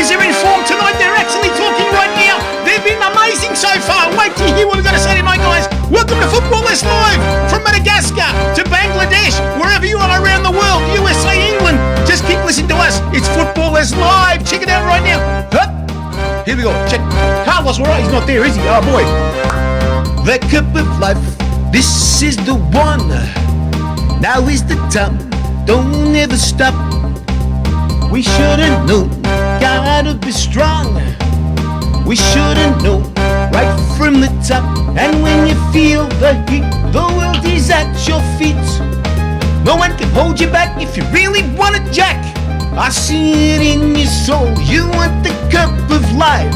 Warriors are in form tonight. They're actually talking right now. They've been amazing so far. Wait till you hear what we've got to say tonight, guys. Welcome to Footballers Live from Madagascar to Bangladesh, wherever you are around the world, USA, England. Just keep listening to us. It's Footballers Live. Check it out right now. Huh? Here we go. Check. Carlos, all right, he's not there, is he? Oh, boy. The cup of life. This is the one. Now is the time. Don't ever stop. We should've known. Gotta be strong. We should've known right from the top. And when you feel the heat, the world is at your feet. No one can hold you back if you really want it, Jack. I see it in your soul. You want the cup of life.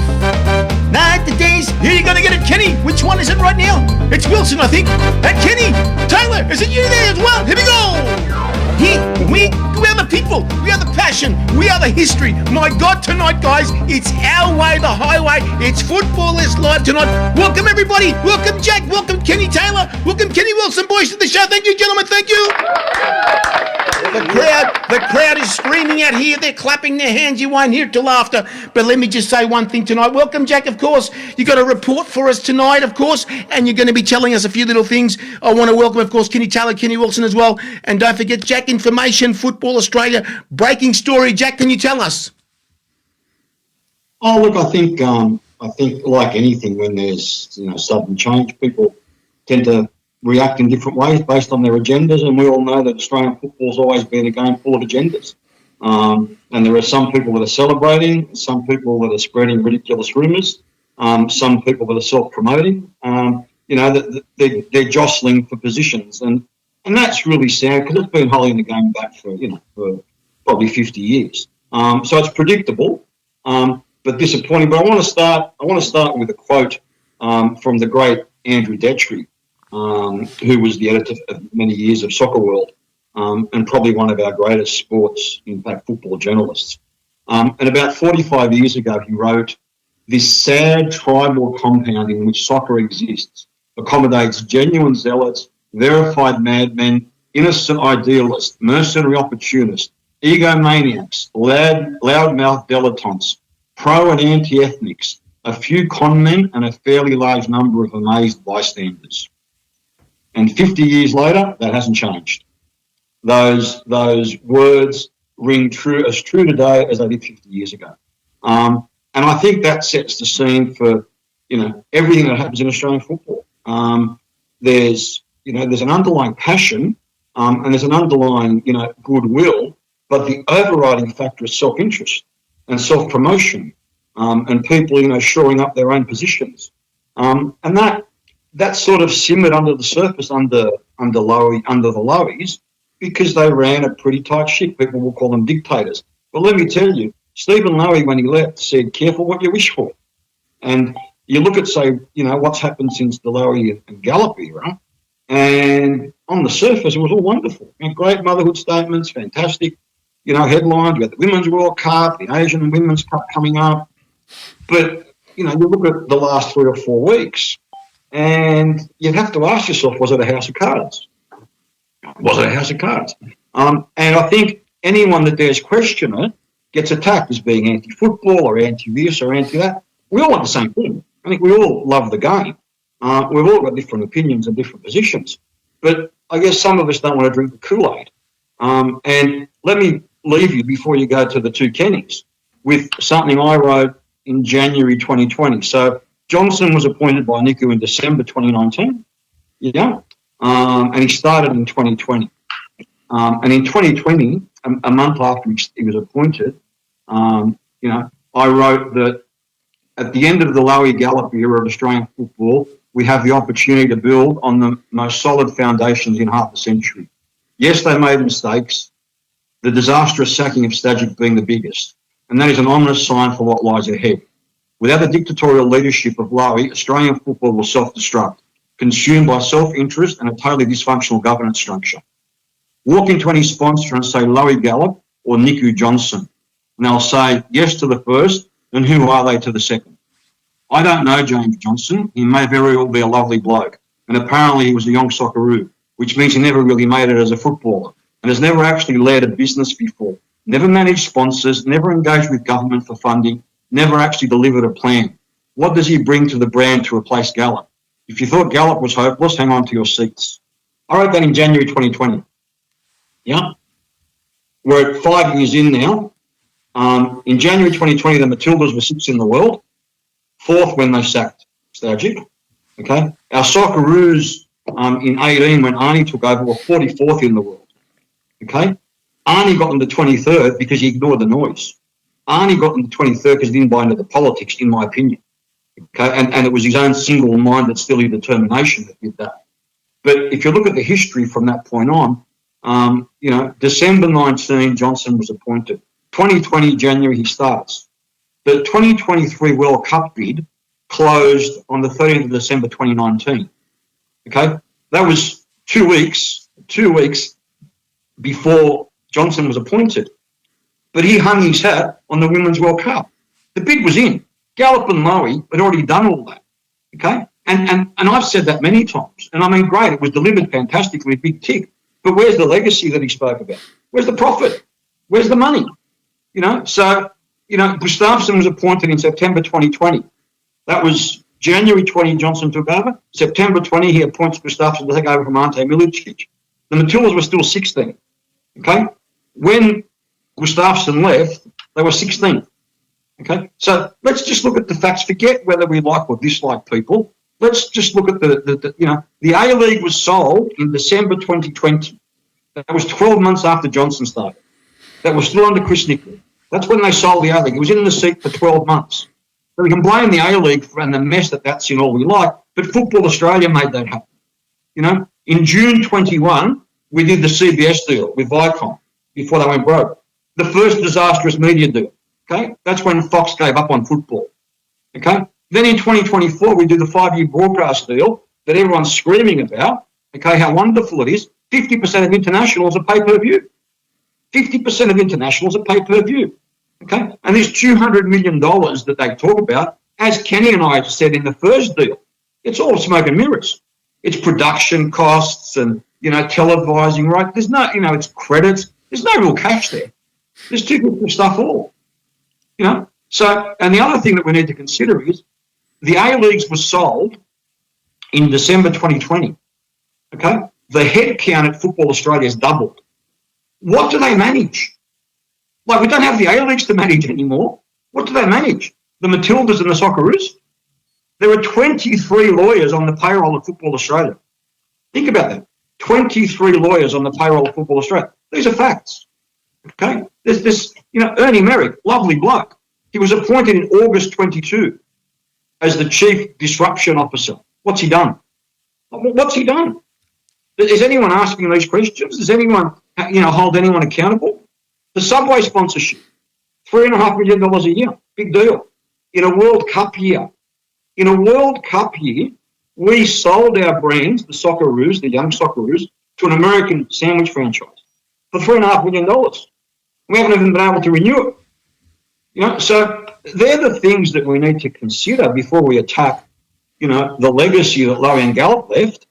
Night the days. Here you're gonna get it, Kenny. Which one is it right now? It's Wilson, I think. And Kenny, Taylor, is it you there as well? Here we go. We are the people. We are the passion. We are the history. My God, tonight, guys, it's our way, the highway. It's Footballers Live tonight. Welcome, everybody. Welcome, Jack. Welcome, Kenny Taylor. Welcome, Kenny Wilson, boys, to the show. Thank you, gentlemen. Thank you. The crowd is screaming out here. They're clapping their hands. You won't hear it till after. But let me just say one thing tonight. Welcome, Jack, of course. You got a report for us tonight, of course, and you're going to be telling us a few little things. I want to welcome, of course, Kenny Taylor, Kenny Wilson as well. And don't forget, Jack Information, Football Australia, breaking story. Jack, can you tell us? Oh, look, I think like anything, when there's sudden change, people tend to react in different ways based on their agendas, and we all know that Australian football's always been a game full of agendas. And there are some people that are celebrating, some people that are spreading ridiculous rumours, some people that are self-promoting. They're jostling for positions, and that's really sad because it's been holding the game back for probably 50 years. So it's predictable, but disappointing. But I want to start with a quote from the great Andrew Detry, who was the editor for many years of Soccer World, and probably one of our greatest sports, in fact, football journalists. And about 45 years ago, he wrote, "This sad tribal compound in which soccer exists accommodates genuine zealots, verified madmen, innocent idealists, mercenary opportunists, egomaniacs, loudmouth dilettantes, pro and anti-ethnics, a few conmen, and a fairly large number of amazed bystanders." And 50 years later, that hasn't changed. Those words ring true today as they did 50 years ago. And I think that sets the scene for, everything that happens in Australian football. There's an underlying passion, and there's an underlying, goodwill, but the overriding factor is self-interest and self-promotion, and people, shoring up their own positions. And that sort of simmered under the surface under the Lowies, because they ran a pretty tight ship. People will call them dictators. But let me tell you, Stephen Lowie, when he left, said, "Careful what you wish for." And you look at, say, what's happened since the Lowie and Gallup era, and on the surface, it was all wonderful. Great motherhood statements, fantastic, headlines. We got the Women's World Cup, the Asian Women's Cup coming up. But, you look at the last 3 or 4 weeks, and you'd have to ask yourself, was it a house of cards? Was it a house of cards? And I think anyone that dares question it gets attacked as being anti-football or anti-this or anti-that. We all want the same thing. I think we all love the game. We've all got different opinions and different positions. But I guess some of us don't want to drink the Kool-Aid. And let me leave you, before you go to the two Kennys, with something I wrote in January 2020. So Johnson was appointed by Niku in December 2019, and he started in 2020. And in 2020, a month after he was appointed, I wrote that at the end of the Lowie Gallup era of Australian football, we have the opportunity to build on the most solid foundations in half a century. Yes, they made mistakes, the disastrous sacking of Stajic being the biggest, and that is an ominous sign for what lies ahead. Without the dictatorial leadership of Lowie, Australian football will self-destruct, consumed by self-interest and a totally dysfunctional governance structure. Walk into any sponsor and say Lowie Gallup or Niku Johnson, and they'll say yes to the first, and who are they to the second? I don't know James Johnson. He may very well be a lovely bloke, and apparently he was a young Socceroo, which means he never really made it as a footballer and has never actually led a business before, never managed sponsors, never engaged with government for funding, never actually delivered a plan. What does he bring to the brand to replace Gallup? If you thought Gallup was hopeless, hang on to your seats. I wrote that in January 2020. Yeah. We're at 5 years in now. In January 2020, the Matildas were 6th in the world, 4th when they sacked Stajic. Okay. Our Socceroos in 18, when Arnie took over, were 44th in the world. Okay. Arnie got them to 23rd because he ignored the noise. Arnie got them to 23rd because he didn't buy into the politics, in my opinion. Okay. And it was his own single-minded, silly determination that did that. But if you look at the history from that point on, December 19, Johnson was appointed. 2020, January, he starts. The 2023 World Cup bid closed on the 30th of December 2019. Okay? That was 2 weeks before Johnson was appointed. But he hung his hat on the Women's World Cup. The bid was in. Gallup and Lowy had already done all that. Okay? And I've said that many times. And I mean, great, it was delivered fantastically, big tick. But where's the legacy that he spoke about? Where's the profit? Where's the money? Gustafsson was appointed in September 2020. That was January 20, Johnson took over. September 20, he appoints Gustafsson to take over from Ante Milicic. The Matildas were still 16. Okay? When Gustafsson left, they were 16th. Okay? So let's just look at the facts. Forget whether we like or dislike people. Let's just look at the A-League was sold in December 2020. That was 12 months after Johnson started. That was still under Chris Nickley. That's when they sold the A-League. It was in the seat for 12 months. So we can blame the A-League and the mess that's in all we like, but Football Australia made that happen. In June 21, we did the CBS deal with Viacom before they went broke. The first disastrous media deal. Okay? That's when Fox gave up on football. Okay? Then in 2024, we do the 5-year broadcast deal that everyone's screaming about, okay, how wonderful it is. 50% of internationals are pay-per-view. 50% of internationals are pay-per-view, okay? And this $200 million that they talk about, as Kenny and I said in the first deal, it's all smoke and mirrors. It's production costs and, televising, right? There's no, it's credits. There's no real cash there. There's too good for stuff all, So, and the other thing that we need to consider is the A-Leagues were sold in December 2020, okay? The head count at Football Australia has doubled. What do they manage? We don't have the A-Leagues to manage anymore. What do they manage? The Matildas and the Socceroos? There are 23 lawyers on the payroll of Football Australia. Think about that. 23 lawyers on the payroll of Football Australia. These are facts. Okay? There's this, Ernie Merrick, lovely bloke. He was appointed in August 22 as the Chief Disruption Officer. What's he done? What's he done? Is anyone asking these questions? Does anyone, hold anyone accountable? The Subway sponsorship, $3.5 million a year, big deal. In a World Cup year, we sold our brands, the Socceroos, the young Socceroos, to an American sandwich franchise for $3.5 million. We haven't even been able to renew it. So they're the things that we need to consider before we attack, the legacy that Lowy and Gallup left.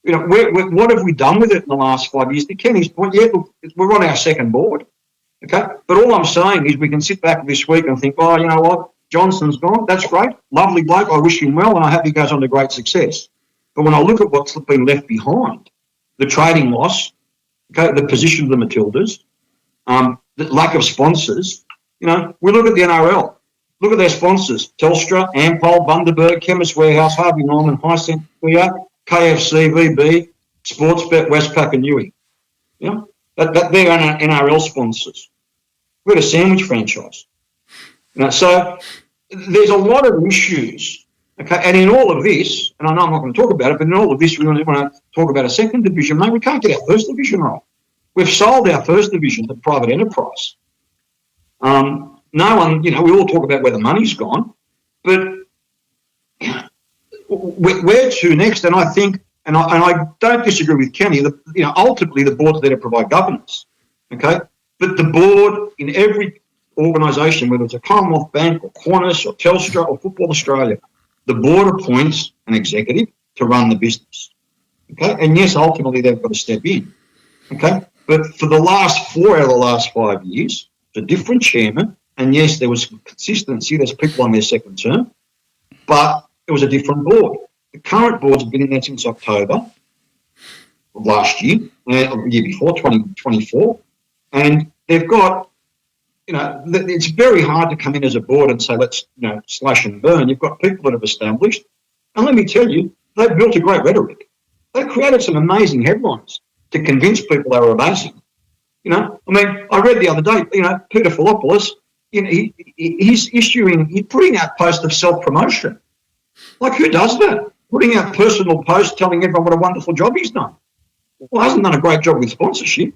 What have we done with it in the last 5 years? To Kenny's point, look, we're on our second board, okay? But all I'm saying is we can sit back this week and think, oh, you know what, Johnson's gone. That's great. Lovely bloke. I wish him well, and I hope he goes on to great success. But when I look at what's been left behind, the trading loss, okay, the position of the Matildas, the lack of sponsors, we look at the NRL. Look at their sponsors. Telstra, Ampol, Bundaberg, Chemist Warehouse, Harvey Norman, Hisense, KFC, VB, Sportsbet, Westpac and Newey. They're NRL sponsors. We're a sandwich franchise. So there's a lot of issues. Okay, and in all of this, and I know I'm not going to talk about it, but in all of this, we want to talk about a second division. Mate, we can't get our first division right. We've sold our first division to private enterprise. No one, we all talk about where the money's gone, but where to next? And I think, and I don't disagree with Kenny, ultimately the board's there to provide governance, okay? But the board in every organisation, whether it's a Commonwealth Bank or Qantas or Telstra or Football Australia, the board appoints an executive to run the business, okay? And yes, ultimately they've got to step in, okay? But for the last 4 out of the last 5 years, it's a different chairman. And yes, there was consistency. There's people on their second term, but it was a different board. The current board's been in there since October of last year, or the year before, 2024. And they've got, it's very hard to come in as a board and say, let's, slash and burn. You've got people that have established. And let me tell you, they've built a great rhetoric. They've created some amazing headlines to convince people they were amazing. I read the other day, Peter Philopoulos, he's putting out posts of self-promotion. Like, who does that? Putting out personal posts telling everyone what a wonderful job he's done. Well, hasn't done a great job with sponsorship.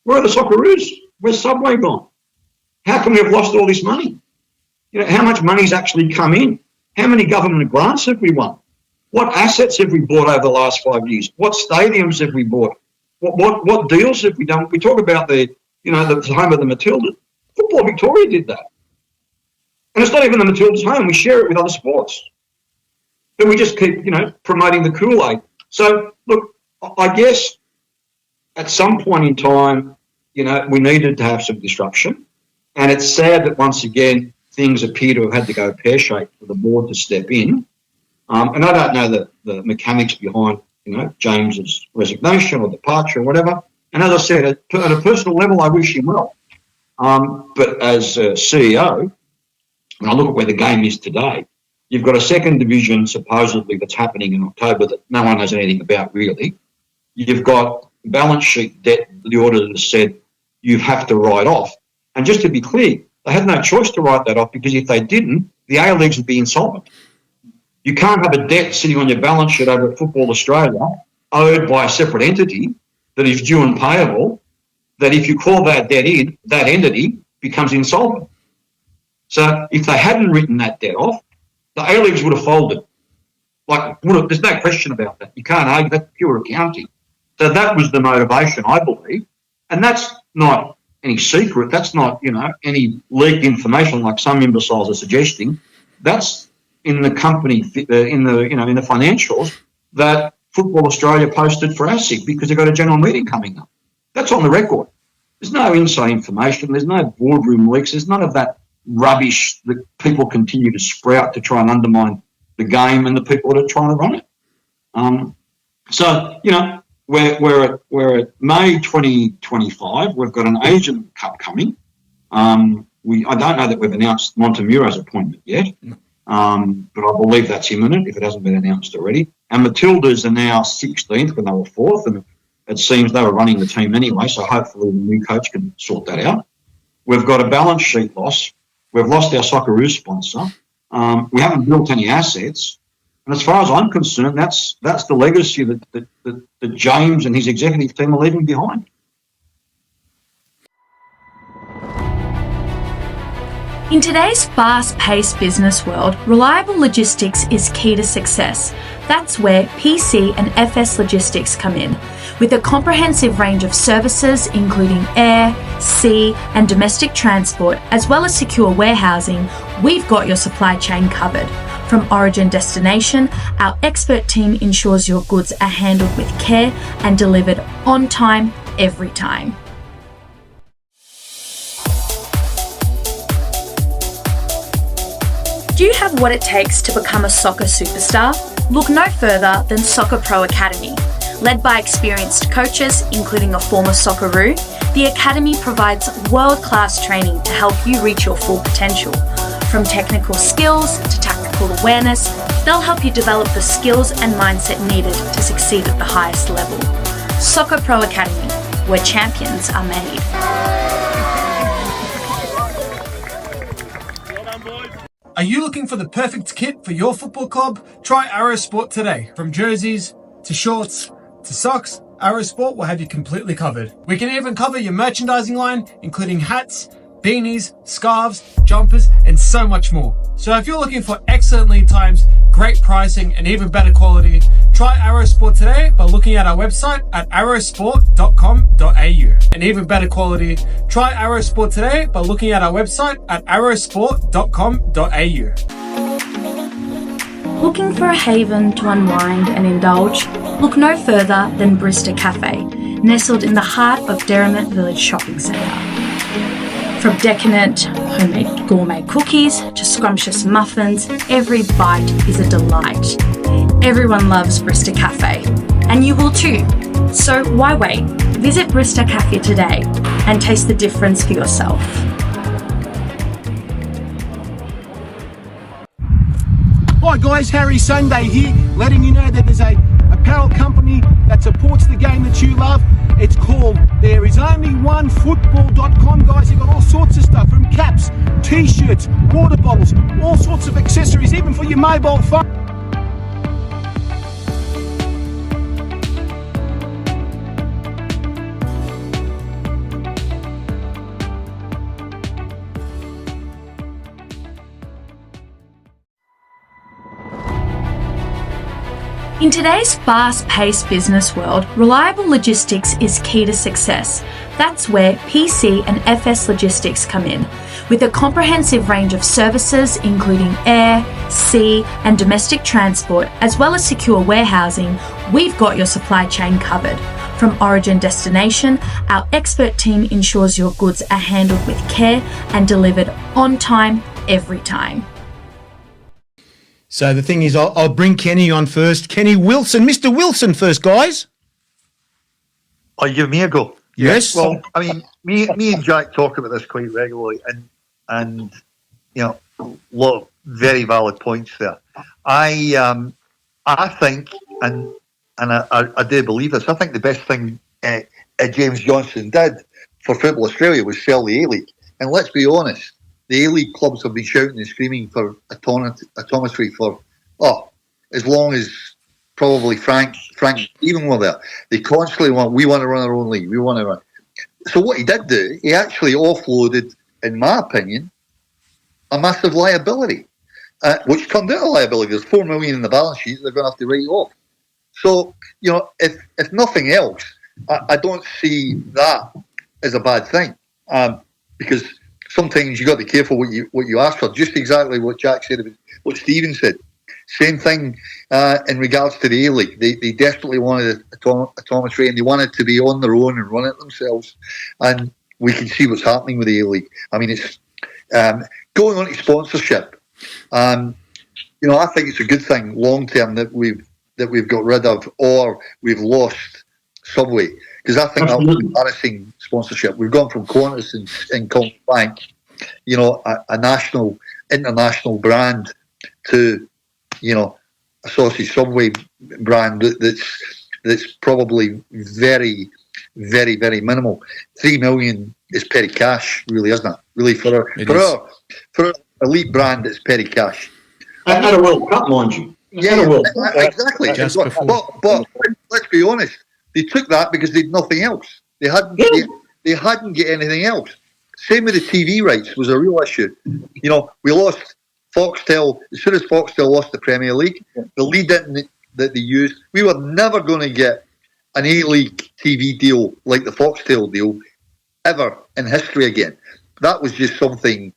Where are the Socceroos? Where's Subway gone? How come we have lost all this money? How much money's actually come in? How many government grants have we won? What assets have we bought over the last 5 years? What stadiums have we bought? What deals have we done? We talk about the home of the Matildas. Football Victoria did that. And it's not even the Matildas' home. We share it with other sports. But we just keep, promoting the Kool-Aid. So, look, I guess at some point in time, we needed to have some disruption. And it's sad that once again, things appear to have had to go pear-shaped for the board to step in. And I don't know the mechanics behind, James's resignation or departure or whatever. And as I said, at a personal level, I wish him well. But as a CEO, when I look at where the game is today, you've got a second division supposedly that's happening in October that no one knows anything about really. You've got balance sheet debt the auditor said you have to write off. And just to be clear, they had no choice to write that off because if they didn't, the A-Leagues would be insolvent. You can't have a debt sitting on your balance sheet over at Football Australia owed by a separate entity that is due and payable, that if you call that debt in, that entity becomes insolvent. So if they hadn't written that debt off, the A-Leagues would have folded. There's no question about that. You can't argue, that's pure accounting. So that was the motivation, I believe. And that's not any secret. That's not, any leaked information like some imbeciles are suggesting. That's in the company, in the financials that Football Australia posted for ASIC because they've got a general meeting coming up. That's on the record. There's no inside information. There's no boardroom leaks. There's none of that rubbish that people continue to sprout to try and undermine the game and the people that are trying to run it. So, we're at May 2025. We've got an Asian Cup coming. I don't know that we've announced Montemuro's appointment yet, but I believe that's imminent if it hasn't been announced already. And Matildas are now 16th when they were 4th, and it seems they were running the team anyway, so hopefully the new coach can sort that out. We've got a balance sheet loss. We've lost our Socceroos sponsor. We haven't built any assets. And as far as I'm concerned, that's the legacy that James and his executive team are leaving behind. In today's fast-paced business world, reliable logistics is key to success. That's where PC and FS Logistics come in. With a comprehensive range of services including air, sea and domestic transport, as well as secure warehousing, we've got your supply chain covered. From origin destination, our expert team ensures your goods are handled with care and delivered on time, every time. Do you have what it takes to become a soccer superstar? Look no further than Soccer Pro Academy. Led by experienced coaches, including a former Socceroo, the Academy provides world-class training to help you reach your full potential. From technical skills to tactical awareness, they'll help you develop the skills and mindset needed to succeed at the highest level. Soccer Pro Academy, where champions are made. Are you looking for the perfect kit for your football club? Try Aerosport today. From jerseys to shorts to socks, Aerosport will have you completely covered. We can even cover your merchandising line, including hats, beanies, scarves, jumpers, and so much more. So if you're looking for excellent lead times, great pricing, and even better quality, try Aerosport today by looking at our website at aerosport.com.au. And even better quality, try Aerosport today by looking at our website at aerosport.com.au. Looking for a haven to unwind and indulge? Look no further than Brista Cafe. nestled in the heart of Derrimut Village Shopping Centre. From decadent homemade gourmet cookies to scrumptious muffins, every bite is a delight. Everyone loves Brista Cafe, and you will too. So why wait? Visit Brista Cafe today and taste the difference for yourself. Hi guys, Harry Sundai here, letting you know that there's a apparel company that supports the game that you love. It's called thereisonlyonefootball.com, guys. You've got all sorts of stuff, from caps, t-shirts, water bottles, all sorts of accessories, even for your mobile phone. In today's fast-paced business world, reliable logistics is key to success. That's where PC and FS Logistics come in. With a comprehensive range of services including air, sea and domestic transport, as well as secure warehousing, we've got your supply chain covered. From origin destination, our expert team ensures your goods are handled with care and delivered on time, every time. So the thing is, I'll bring Kenny on first. Kenny Wilson. Mr. Wilson first, guys. Oh, you give me a go? Yes. Well, I mean, me and Jack talk about this quite regularly, and you know, a lot of very valid points there. I think, and I do believe this, I think the best thing James Johnson did for Football Australia was sell the A-League. And let's be honest, the A-League clubs have been shouting and screaming for autonomy for, as long as probably Frank even were there. They constantly we want to run our own league, we want to run. So what he did do, he actually offloaded, in my opinion, a massive liability, which turned out a liability. There's $4 million in the balance sheet they're going to have to write off. So, you know, if nothing else, I don't see that as a bad thing, because sometimes you got to be careful what you ask for. Just exactly what Jack said about what Stephen said. Same thing in regards to the A-League. They desperately wanted autonomy, and they wanted to be on their own and run it themselves. And we can see what's happening with the A-League. I mean, it's going on to sponsorship. You know, I think it's a good thing long term that we've got rid of, or we've lost Subway, because I think that was embarrassing sponsorship. We've gone from Qantas and Combank, you know, a national, international brand, to, you know, a saucy Subway brand that's probably very, very, very minimal. 3 million is petty cash, really, isn't it? Really, for an elite brand, it's petty cash. And at a World Cup, mind you. Yeah, exactly. But let's be honest. They took that because they'd nothing else. They hadn't got anything else. Same with the TV rights was a real issue. You know, we lost Foxtel. As soon as Foxtel lost the Premier League, the lead-in that they used, we were never going to get an A-League TV deal like the Foxtel deal ever in history again. That was just something.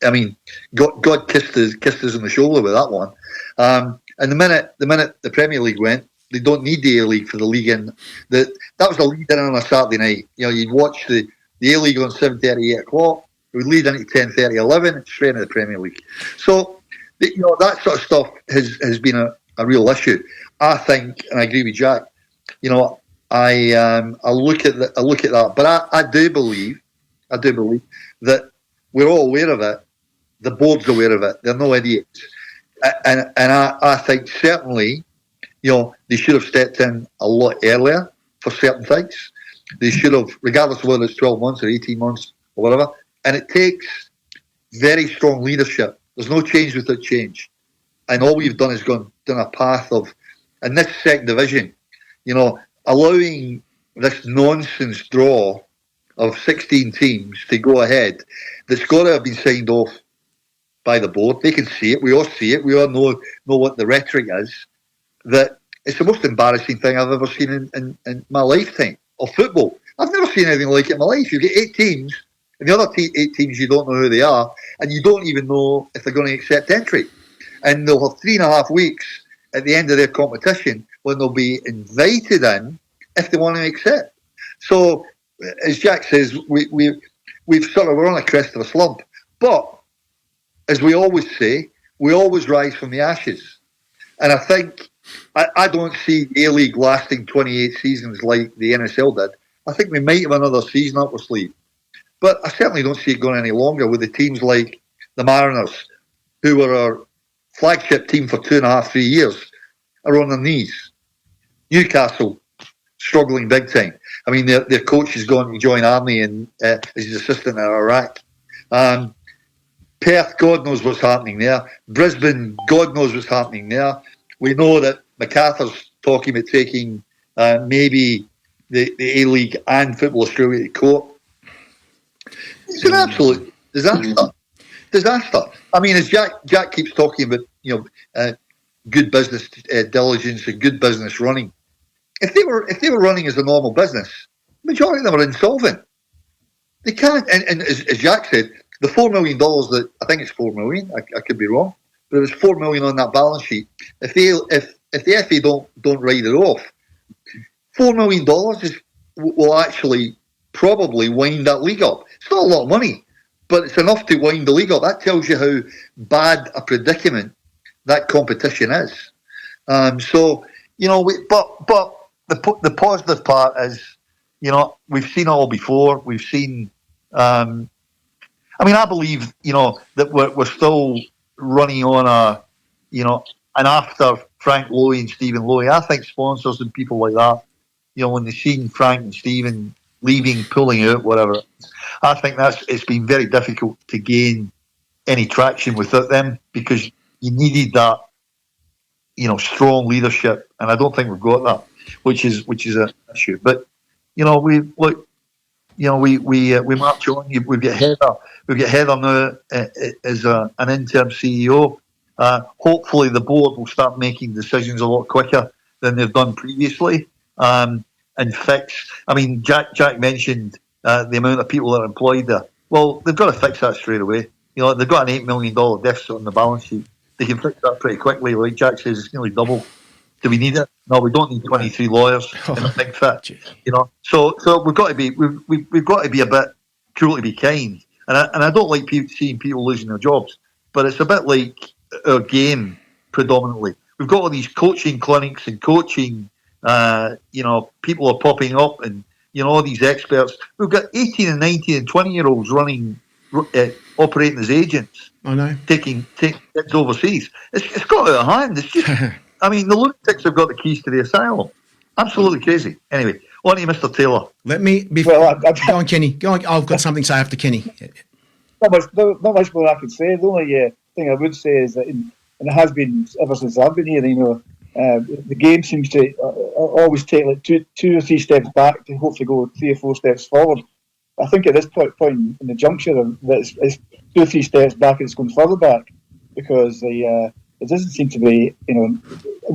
I mean, God kissed us on the shoulder with that one. And the minute the Premier League went, they don't need the A-League for the league in. That was the lead in on a Saturday night. You know, you'd watch the A-League on 7:30, 8 o'clock. It would lead into 10:30, 11, straight into the Premier League. So, you know, that sort of stuff has been a real issue. I think, and I agree with Jack. You know, I look at that, but I do believe that we're all aware of it. The board's aware of it. They're no idiots, and I think certainly, you know, they should have stepped in a lot earlier for certain things. They should have, regardless of whether it's 12 months or 18 months or whatever. And it takes very strong leadership. There's no change without change. And all we've done is gone down a path of, in this second division, you know, allowing this nonsense draw of 16 teams to go ahead, that's got to have been signed off by the board. They can see it. We all see it. We all know what the rhetoric is. That it's the most embarrassing thing I've ever seen in my lifetime of football. I've never seen anything like it in my life. You get 8 teams, and the other 8 teams, you don't know who they are, and you don't even know if they're going to accept entry. And they'll have 3.5 weeks at the end of their competition when they'll be invited in if they want to accept. So, as Jack says, we're on a crest of a slump. But, as we always say, we always rise from the ashes. And I think, I don't see A-League lasting 28 seasons like the NSL did. I think we might have another season up our sleeve. But I certainly don't see it going any longer with the teams like the Mariners, who were our flagship team for 2.5, 3 years, are on their knees. Newcastle, struggling big time. I mean, their coach has gone to join Army and is his assistant in Iraq. Perth, God knows what's happening there. Brisbane, God knows what's happening there. We know that MacArthur's talking about taking maybe the A-League and Football Australia to court. It's an absolute disaster. I mean, as Jack keeps talking about, good business diligence and good business running. If they were running as a normal business, the majority of them are insolvent. They can't. And as Jack said, the $4 million that I think it's $4 million. I could be wrong, but there's $4 million on that balance sheet. If the FA don't write it off, $4 million will actually probably wind that league up. It's not a lot of money, but it's enough to wind the league up. That tells you how bad a predicament that competition is. But the positive part is, we've seen it all before. We've seen. I believe that we're still running on and after Frank Lowy and Stephen Lowy, I think sponsors and people like that, when they've seen Frank and Stephen leaving, pulling out, whatever, I think it's been very difficult to gain any traction without them because you needed that, strong leadership, and I don't think we've got that, which is an issue. But we march on. We've got Heather now as an interim CEO. Hopefully, the board will start making decisions a lot quicker than they've done previously, and fix. Jack mentioned the amount of people that are employed there. Well, they've got to fix that straight away. They've got an $8 million deficit on the balance sheet. They can fix that pretty quickly. Like Jack says, it's nearly double. Do we need it? No, we don't need 23 lawyers in a big fit. So we've got to be a bit cruel to be kind. And I don't like seeing people losing their jobs, but it's a bit like our game predominantly. We've got all these coaching clinics and coaching, people are popping up and, all these experts. We've got 18 and 19 and 20-year-olds running, operating as agents. I know. Taking kids overseas. It's got out of hand. It's just, the lunatics have got the keys to the asylum. Absolutely crazy. Anyway, on to you, Mr. Taylor. Let me... Go on, Kenny. Go on. I've got something to say after Kenny. Not much more I could say. The only thing I would say is that, and it has been ever since I've been here, the game seems to always take like two or three steps back to hopefully go 3 or 4 steps forward. I think at this point in the juncture, it's 2 or 3 steps back and it's going further back because it doesn't seem to be, I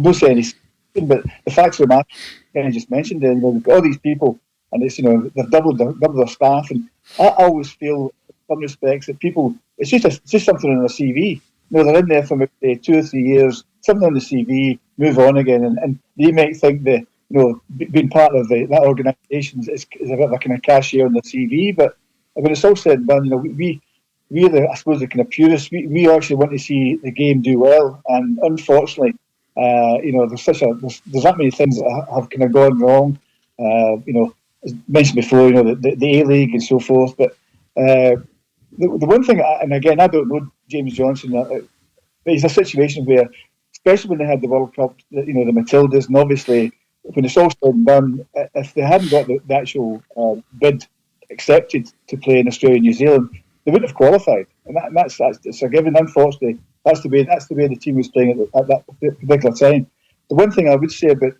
don't say anything, but the facts of the matter, Kenny just mentioned, we've got all these people and it's, they've doubled their staff, and I always feel, in some respects, that people, it's just something on their CV. They're in there for maybe 2 or 3 years, something on the CV, move on again, and they might think that, being part of that organisation is a bit of a kind of cachet on the CV, but when it's all said and done, we're the kind of purists. We actually want to see the game do well, and unfortunately, there's that many things that have kind of gone wrong. As mentioned before, the A-League and so forth. But the one thing, and again, I don't know James Johnson, but it's a situation where, especially when they had the World Cup, the Matildas, and obviously when it's all said and done, if they hadn't got the actual bid accepted to play in Australia and New Zealand, they wouldn't have qualified, and that's a given. Unfortunately, that's the way the team was playing at that particular time. The one thing I would say about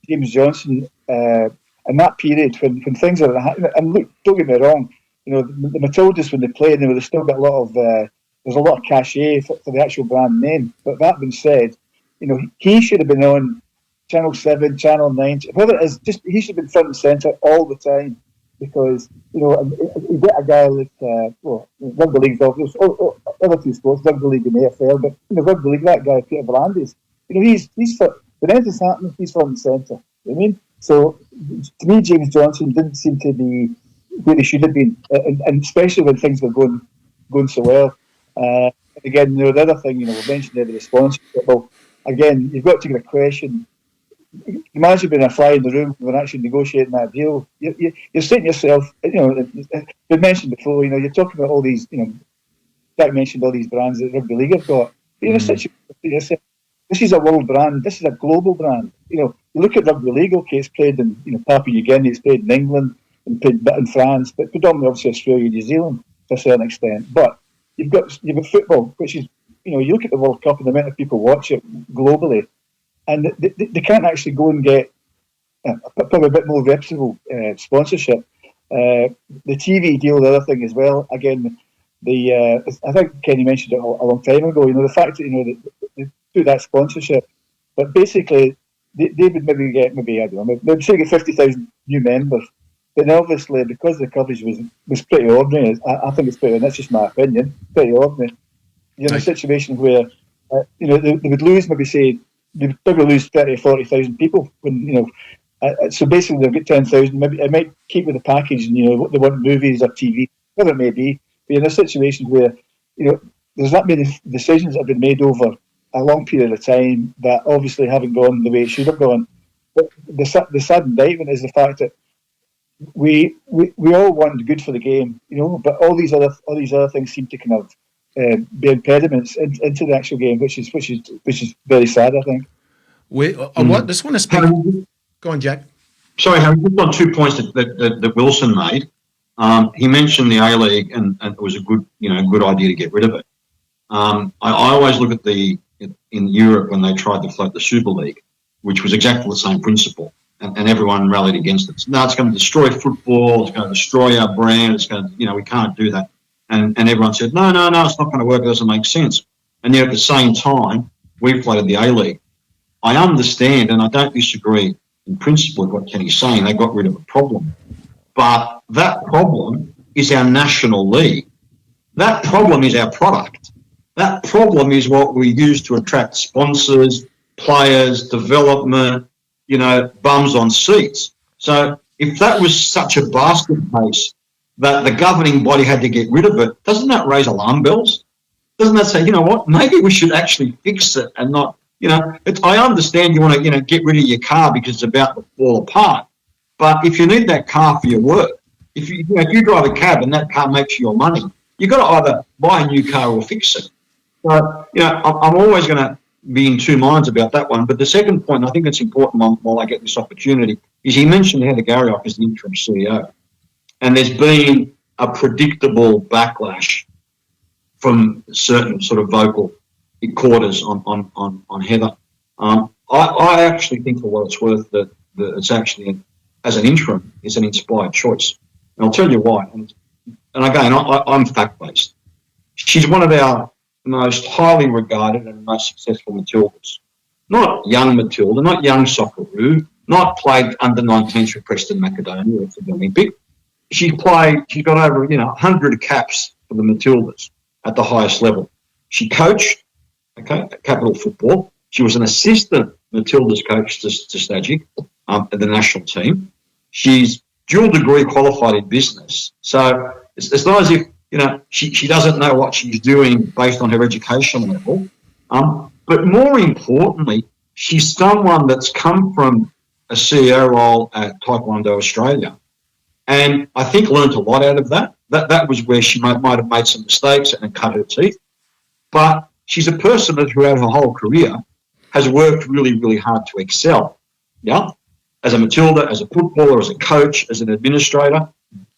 James Johnson in that period when things are happening, and look, don't get me wrong, the Matildas when they played, they've still got a lot of there's a lot of cachet for the actual brand name. But that being said, he should have been on Channel 7, Channel 9, whether it is, just he should have been front and centre all the time, because you get a guy like rugby league, other two sports, rugby league and AFL, but rugby league, that guy Peter V'landys, he's when anything's happening, he's front and centre. You know what I mean? So to me, James Johnson didn't seem to be where he should have been, and especially when things were going so well. Again, the other thing, we mentioned there the sponsorship. Well, again, you've got to get a question. Imagine being a fly in the room when actually negotiating that deal. You're saying to yourself, we mentioned before, you're talking about all these, Jack mentioned all these brands that rugby league have got. But in a situation, this is a world brand. This is a global brand. You look at rugby league. Okay, it's played in Papua New Guinea, it's played in England, and played a bit in France, but predominantly obviously Australia, New Zealand to a certain extent. But you've got football, which is you look at the World Cup and the amount of people watch it globally. And they can't actually go and get probably a bit more reputable sponsorship. The TV deal, the other thing as well. Again, I think Kenny mentioned it a long time ago. The fact that they do that sponsorship, but basically they would maybe get they'd say get 50,000 new members. But obviously, because the coverage was pretty ordinary, I think it's pretty. And that's just my opinion. Pretty ordinary. You're in a situation where they would lose maybe say. They'd probably lose 30,000 or 40,000 people when so basically they'll get 10,000. Maybe it might keep with the package, and what they want, movies or TV, whatever it may be. But in a situation where there's that many decisions that have been made over a long period of time that obviously haven't gone the way it should have gone. But the sad indictment is the fact that we all want good for the game, but all these other things seem to kind of be impediments into the actual game, which is very sad, I think. Just want to speak. Go on, Jack. Sorry, Harry, just on 2 points that Wilson made. He mentioned the A-League, and it was a good idea to get rid of it. I always look at in Europe when they tried to float the Super League, which was exactly the same principle, and everyone rallied against it. No, it's going to destroy football. It's going to destroy our brand. It's going to, we can't do that. And everyone said, no, it's not going to work. It doesn't make sense. And yet at the same time, we floated the A-League. I understand, and I don't disagree in principle with what Kenny's saying. They got rid of a problem. But that problem is our national league. That problem is our product. That problem is what we use to attract sponsors, players, development, bums on seats. So if that was such a basket case that the governing body had to get rid of it, doesn't that raise alarm bells? Doesn't that say, what, maybe we should actually fix it and not, I understand you want to, get rid of your car because it's about to fall apart. But if you need that car for your work, if you drive a cab and that car makes you your money, you've got to either buy a new car or fix it. So, I'm always going to be in two minds about that one. But the second point, I think it's important while I get this opportunity, is he mentioned Heather Garriock as the interim CEO. And there's been a predictable backlash from certain sort of vocal quarters on Heather. I actually think, for what it's worth, that it's actually, as an interim, is an inspired choice. And I'll tell you why. And again, I'm fact-based. She's one of our most highly regarded and most successful Matildas. Not young Matilda, not young Socceroo, not played under 19s for Preston Macedonia for the Olympic. She's got over 100 caps for the Matildas at the highest level. She coached, at Capital Football. She was an assistant Matildas coach to Stajic at the national team. She's dual degree qualified in business. So it's not as if she doesn't know what she's doing based on her education level. But more importantly, she's someone that's come from a CEO role at Taekwondo Australia. And I think learned a lot out of that. That was where she might have made some mistakes and cut her teeth. But she's a person that throughout her whole career has worked really, really hard to excel. Yeah? As a Matilda, as a footballer, as a coach, as an administrator.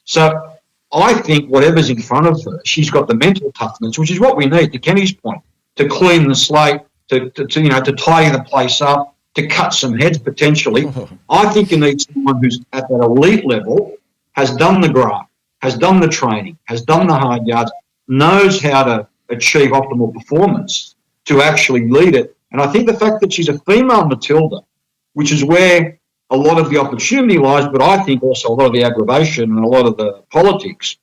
So I think whatever's in front of her, she's got the mental toughness, which is what we need, to Kenny's point, to clean the slate, to tidy the place up, to cut some heads potentially. I think you need someone who's at that elite level, has done the graft, has done the training, has done the hard yards, knows how to achieve optimal performance to actually lead it. And I think the fact that she's a female Matilda, which is where a lot of the opportunity lies, but I think also a lot of the aggravation and a lot of the politics,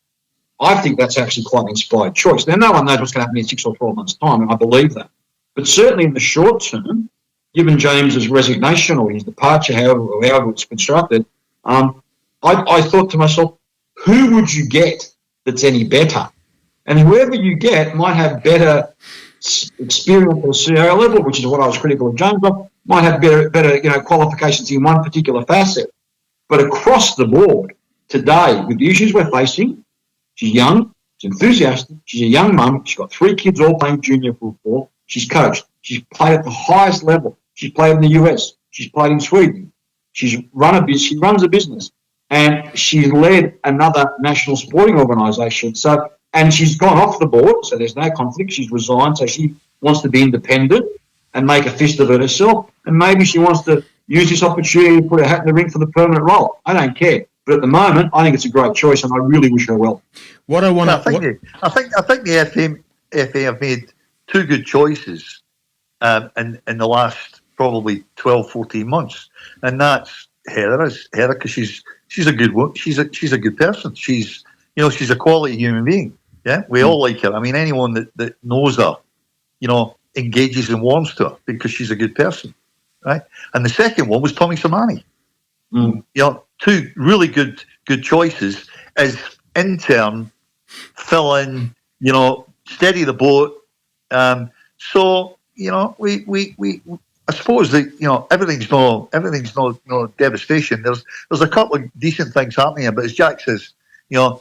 I think that's actually quite an inspired choice. Now, no one knows what's going to happen in 6 or 12 months' time, and I believe that. But certainly in the short term, given James's resignation or his departure, however it's constructed, I thought to myself, who would you get that's any better? And whoever you get might have better experience at the CEO level, which is what I was critical of James of, might have better qualifications in one particular facet. But across the board, today, with the issues we're facing, she's young, she's enthusiastic, she's a young mum, she's got 3 kids all playing junior football, she's coached, she's played at the highest level, she's played in the US, she's played in Sweden, she runs a business, and she's led another national sporting organisation. So, and she's gone off the board, so there's no conflict. She's resigned, so she wants to be independent and make a fist of it herself. And maybe she wants to use this opportunity to put her hat in the ring for the permanent role. I don't care. But at the moment, I think it's a great choice, and I really wish her well. I think the FA have made 2 good choices in the last probably 12, 14 months, and that's Heather because she's a good one. She's a good person. She's a quality human being. Yeah, we all like her. I mean, anyone that knows her, engages and warms to her because she's a good person, right? And the second one was Tommy Sermanni. 2 really good choices as intern, fill in, steady the boat. So we I suppose that everything's no devastation. There's a couple of decent things happening, but as Jack says, I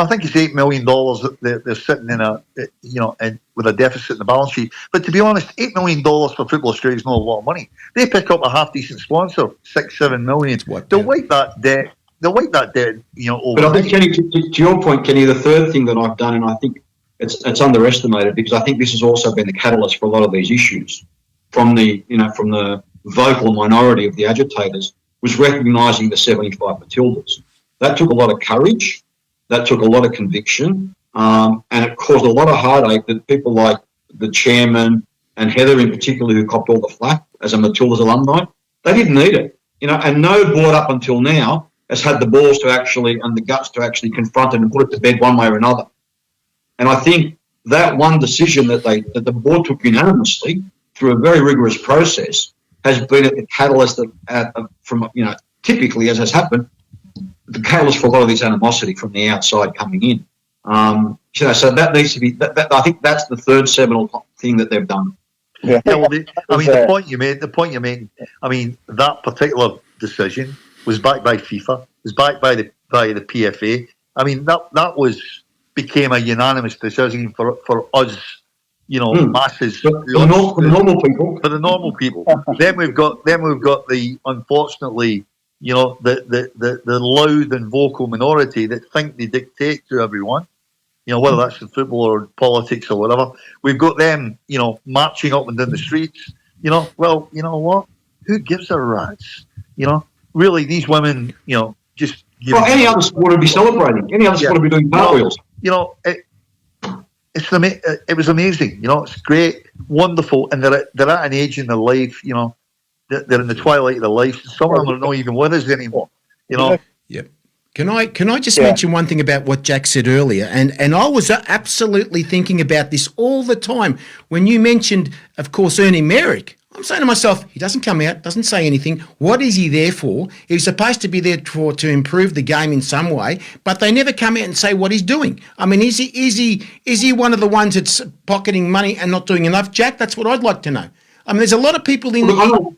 think it's $8 million that they're sitting in with a deficit in the balance sheet. But to be honest, $8 million for Football Australia is not a lot of money. They pick up a half decent sponsor, $6-7 million. They'll wipe that debt. Over. But I think, Kenny, to your point, Kenny, the third thing that I've done, and I think it's underestimated because I think this has also been the catalyst for a lot of these issues from the vocal minority of the agitators, was recognising the 75 Matildas. That took a lot of courage. That took a lot of conviction, and it caused a lot of heartache that people like the chairman and Heather in particular, who copped all the flack as a Matildas alumni, they didn't need it. And no board up until now has had the balls to actually and the guts to actually confront it and put it to bed one way or another. And I think that one decision that the board took unanimously through a very rigorous process has been a catalyst from typically, as has happened, the catalyst for a lot of this animosity from the outside coming in. So that needs to be. I think that's the third seminal thing that they've done. Yeah. The point you made. I mean, that particular decision was backed by FIFA. Was backed by the PFA. I mean, that became a unanimous decision for us. Masses. For the normal people. For the normal people. Then we've got the unfortunately. The loud and vocal minority that think they dictate to everyone, whether that's in football or politics or whatever. We've got them, marching up and down the streets. Well, you know what? Who gives a rat's? Really, these women, just... any other sport would be celebrating. Any other sport would be doing cartwheels. It was amazing. It's great, wonderful, and they're at an age in their life, they're in the twilight of their life. Some of them are not even with us anymore. Yep. Can I just mention one thing about what Jack said earlier? And I was absolutely thinking about this all the time. When you mentioned, of course, Ernie Merrick, I'm saying to myself, he doesn't come out, doesn't say anything. What is he there for? He's supposed to be there to improve the game in some way, but they never come out and say what he's doing. I mean, is he one of the ones that's pocketing money and not doing enough? Jack, that's what I'd like to know. I mean, there's a lot of people in the...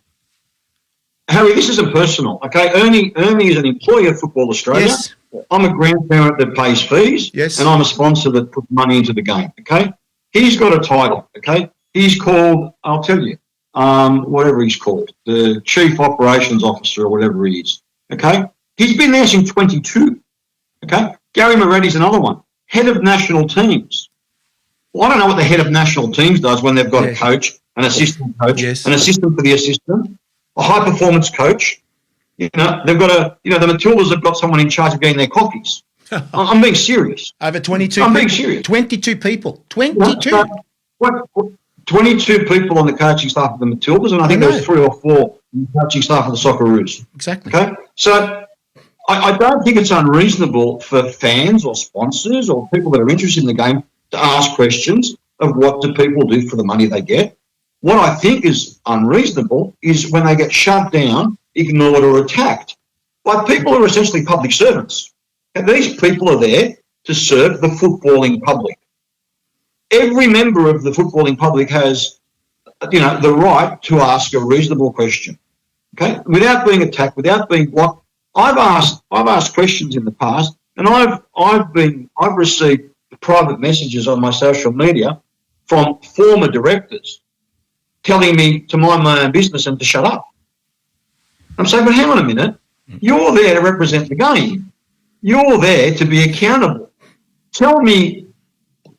Harry, this isn't personal, okay? Ernie is an employee of Football Australia. Yes. I'm a grandparent that pays fees. Yes. And I'm a sponsor that puts money into the game, okay? He's got a title, okay? He's called, I'll tell you, whatever he's called, the Chief Operations Officer or whatever he is, okay? He's been there since 22, okay? Gary Moretti's another one, head of national teams. Well, I don't know what the head of national teams does when they've got a coach, an assistant coach, an assistant for the assistant, a high-performance coach. They've got the Matildas have got someone in charge of getting their coffees. I'm being serious. Over 22 I'm people. being serious. 22 people. 22. 22 people on the coaching staff of the Matildas, and I think there's 3 or 4 on the coaching staff of the Socceroos. Exactly. Okay? So I don't think it's unreasonable for fans or sponsors or people that are interested in the game to ask questions of what do people do for the money they get. What I think is unreasonable is when they get shut down ignored or attacked by people who are essentially public servants. And these people are there to serve the footballing public. Every member of the footballing public has, the right to ask a reasonable question, okay, without being attacked, without being blocked. I've asked questions in the past, and I've received private messages on my social media from former directors telling me to mind my own business and to shut up. I'm saying, but hang on a minute. You're there to represent the game. You're there to be accountable. Tell me,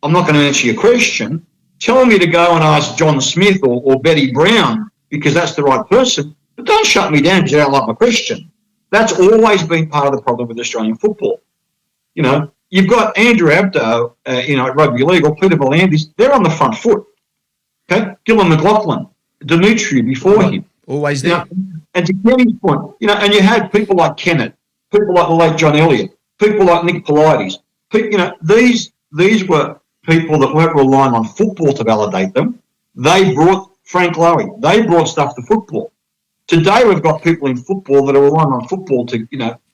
I'm not going to answer your question. Tell me to go and ask John Smith or Betty Brown because that's the right person. But don't shut me down because you don't like my question. That's always been part of the problem with Australian football. You've got Andrew Abdo, at rugby league, or Peter Volandis. They're on the front foot. Okay, Gillon McLaughlin, Dimitri before him. Always there. And to Kenny's point, and you had people like Kennett, people like the late John Elliott, people like Nick Politis. These were people that weren't relying on football to validate them. They brought Frank Lowy. They brought stuff to football. Today we've got people in football that are relying on football to,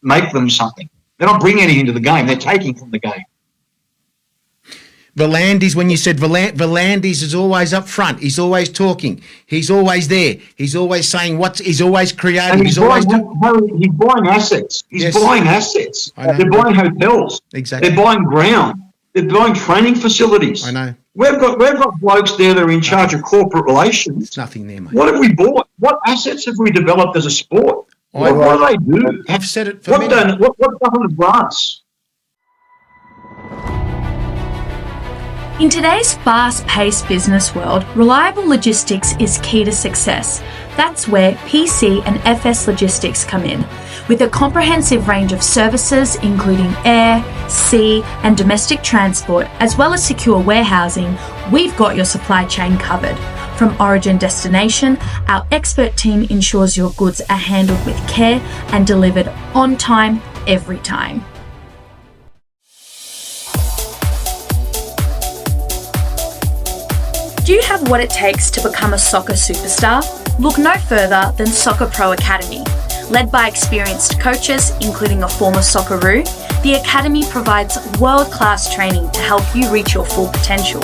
make them something. They're not bringing anything to the game. They're taking from the game. Volandis, when you said Volandis is always up front. He's always talking. He's always there. He's always saying he's always creating. And he's buying assets. He's buying assets. They're buying hotels. Exactly. They're buying ground. They're buying training facilities. I know. We've got blokes there that are in charge of corporate relations. There's nothing there, mate. What have we bought? What assets have we developed as a sport? What do they do? I've said it for What government grants? In today's fast-paced business world, reliable logistics is key to success. That's where PC and FS Logistics come in. With a comprehensive range of services including air, sea and domestic transport, as well as secure warehousing, we've got your supply chain covered. From origin destination, our expert team ensures your goods are handled with care and delivered on time, every time. Do you have what it takes to become a soccer superstar? Look no further than Soccer Pro Academy. Led by experienced coaches, including a former Socceroo, the Academy provides world-class training to help you reach your full potential.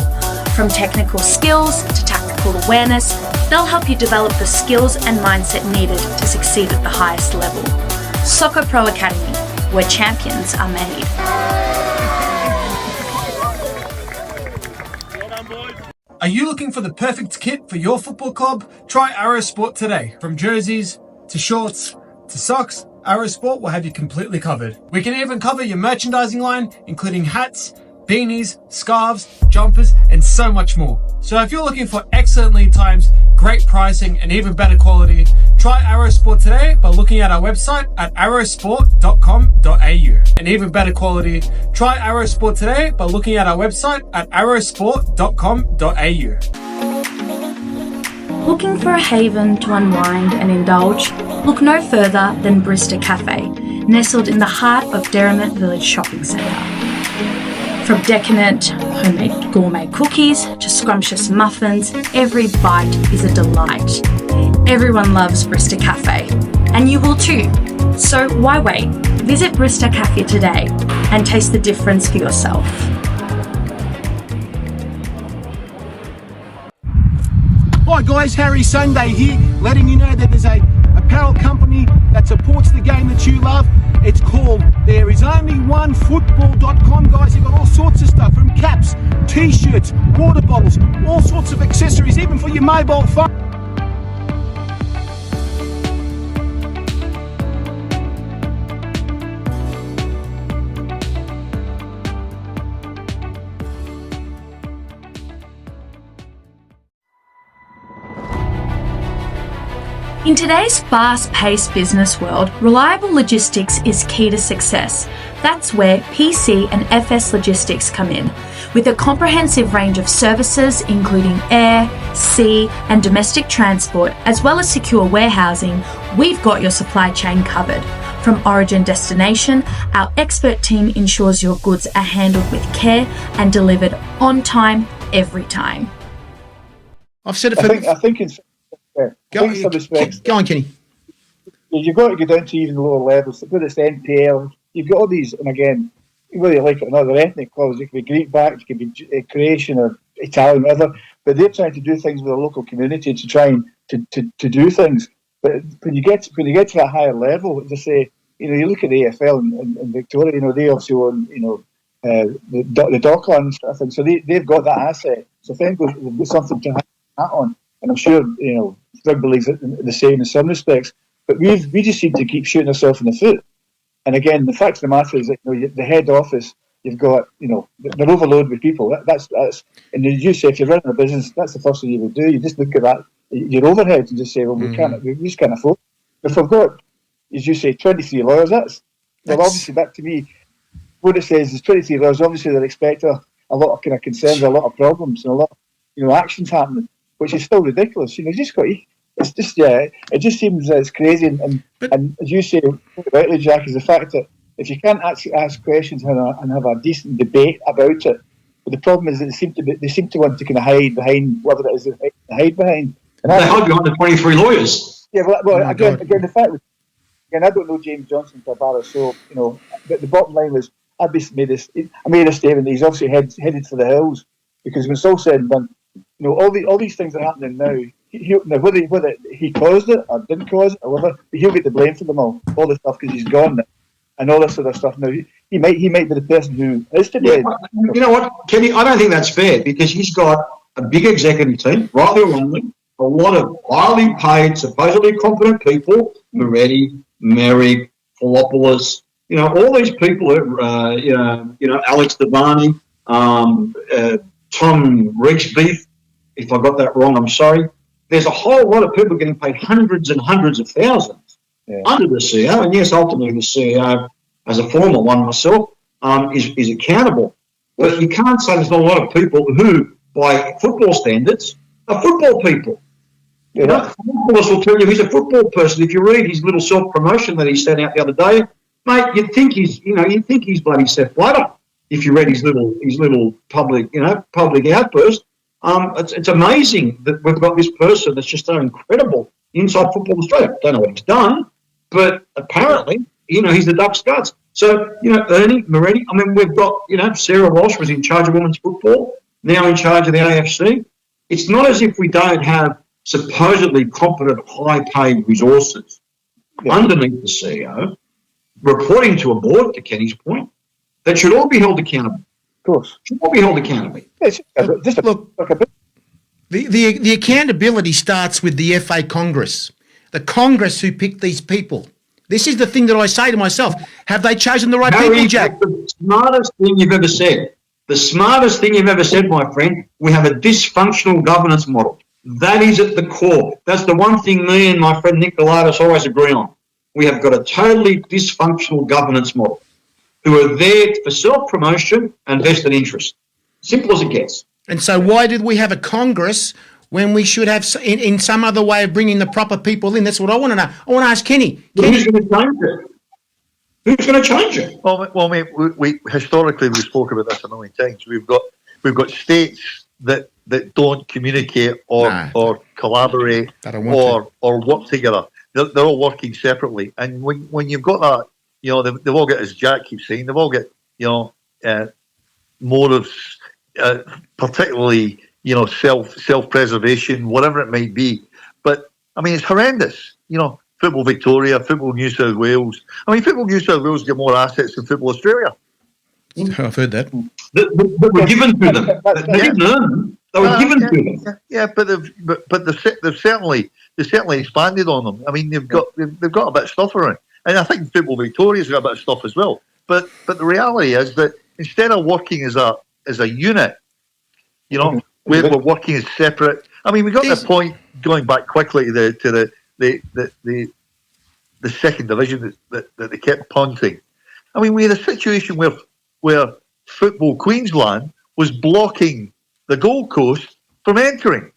From technical skills to tactical awareness, they'll help you develop the skills and mindset needed to succeed at the highest level. Soccer Pro Academy, where champions are made. Are you looking for the perfect kit for your football club? Try Aerosport today. From jerseys to shorts to socks, Aerosport will have you completely covered. We can even cover your merchandising line, including hats, beanies, scarves, jumpers, and so much more. So if you're looking for excellent lead times, great pricing, and even better quality, try Aerosport today by looking at our website at aerosport.com.au. And even better quality, try Aerosport today by looking at our website at aerosport.com.au. Looking for a haven to unwind and indulge? Look no further than Brista Cafe, nestled in the heart of Derrimut Village Shopping Centre. From decadent homemade gourmet cookies to scrumptious muffins, every bite is a delight. Everyone loves Brista Cafe, and you will too. So why wait? Visit Brista Cafe today and taste the difference for yourself. Hi guys, Harry Sundai here, letting you know that there's a apparel company that supports the game that you love. It's called There Is Only One Football.com, guys. You've got all sorts of stuff from caps, t-shirts, water bottles, all sorts of accessories, even for your mobile phone. In today's fast-paced business world, reliable logistics is key to success. That's where PC and FS Logistics come in. With a comprehensive range of services including air, sea and domestic transport, as well as secure warehousing, we've got your supply chain covered. From origin destination, our expert team ensures your goods are handled with care and delivered on time, every time. I've said it for... I think in some respects, Go on, Kenny. you've got to go down to even lower levels. Whether it's the NPL, you've got all these, and again, whether you like it or not, they're ethnic clubs. It could be Greek backed, it could be Croatian or Italian, whatever. But they're trying to do things with the local community to try and to do things. But when you get to that higher level, as I say, you look at the AFL and Victoria. They also own the Docklands sort of thing. So they've got that asset. So I think they've got something to hang that on. And I'm sure rugby league's the same in some respects. But we just seem to keep shooting ourselves in the foot. And again, the fact of the matter is that the head office, you've got they're overloaded with people. That's and as you say, if you're running a business, that's the first thing you would do. You just look at that your overheads and just say, well, we just can't afford. If we've got, as you say, 23 lawyers, obviously that to me, what it says is 23 lawyers. Obviously, they're expecting a lot of kind of concerns, a lot of problems, and a lot of actions happening, which is still ridiculous. You just got. It's just it just seems it's crazy. And as you say rightly, Jack, is the fact that if you can't actually ask questions and have a decent debate about it, but the problem is that they seem to want to kind of hide behind whatever it is they hide behind. And they hide behind the 23 lawyers. Yeah, well, again, the fact was, again, I don't know James Johnson Barbara, so But the bottom line was, I made a statement that he's obviously headed for the hills, because when it's all said and done, all these things are happening now. Whether he caused it or didn't cause it or whatever, but he'll get the blame for them all the stuff because he's gone now, and all this other stuff. Now he might be the person who is to blame. You know what, Kenny? I don't think that's fair, because he's got a big executive team, rightly or wrongly, a lot of highly paid, supposedly competent people: Moretti, Merrick, Filopoulos. All these people. Alex Devani, Tom Rigsbeef. If I got that wrong, I'm sorry. There's a whole lot of people getting paid hundreds and hundreds of thousands under the CEO. And yes, ultimately the CEO, as a former one myself, is accountable. But you can't say there's not a lot of people who, by football standards, are football people. Footballers will tell you he's a football person. If you read his little self-promotion that he sent out the other day, mate, you'd think he's bloody Seth Blatter. If you read his little public outburst. It's amazing that we've got this person that's just so incredible inside Football Australia. Don't know what he's done, but apparently, he's the Ducks' guts. So, Ernie, Moretti, we've got, Sarah Walsh was in charge of women's football, now in charge of the AFC. It's not as if we don't have supposedly competent, high-paid resources underneath the CEO, reporting to a board, to Kenny's point, that should all be held accountable. Of course. Should all be held accountable. The accountability starts with the FA Congress, the Congress who picked these people. This is the thing that I say to myself: have they chosen the right people, Jack? The smartest thing you've ever said. The smartest thing you've ever said, my friend. We have a dysfunctional governance model. That is at the core. That's the one thing me and my friend Nick Galatas always agree on. We have got a totally dysfunctional governance model, who are there for self-promotion and vested interest. Simple as it gets. And so why did we have a Congress when we should have, in some other way of bringing the proper people in? That's what I want to know. I want to ask Kenny. Who's going to change it? Who's going to change it? Well, mate, we historically we spoke about this a million times. We've got states that don't communicate or collaborate or work together. They're all working separately. And when you've got that, they've all got, as Jack keeps saying, they've all got, motives, particularly, self-preservation, whatever it might be. But, it's horrendous. Football Victoria, Football New South Wales. Football New South Wales get more assets than Football Australia. I've heard that. That were given to them. They didn't earn them. They were given to them. Yeah, but they've certainly expanded on them. They've got a bit of stuff around. And I think Football Victoria's got a bit of stuff as well. But the reality is that instead of working as a unit, we're working as separate. We got the point, going back quickly to the second division that they kept punting. We had a situation where Football Queensland was blocking the Gold Coast from entering.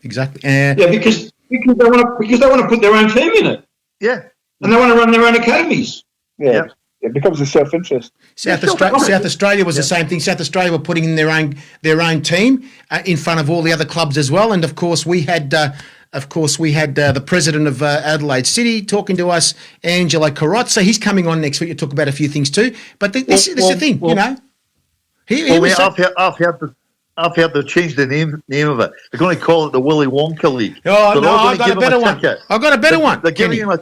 Exactly. Because they want to put their own team in it. Yeah. And they want to run their own academies. Yeah. It becomes a self-interest. South Australia was the same thing. South Australia were putting in their own team in front of all the other clubs as well. And, of course, we had of course, we had the president of Adelaide City talking to us, Angelo Carrozza. He's coming on next week to talk about a few things too. But this is the thing, you know. I've heard they've changed the name of it. They're going to call it the Willy Wonka League. Oh, so no, I've got a better one. I've got a better one. They're giving him a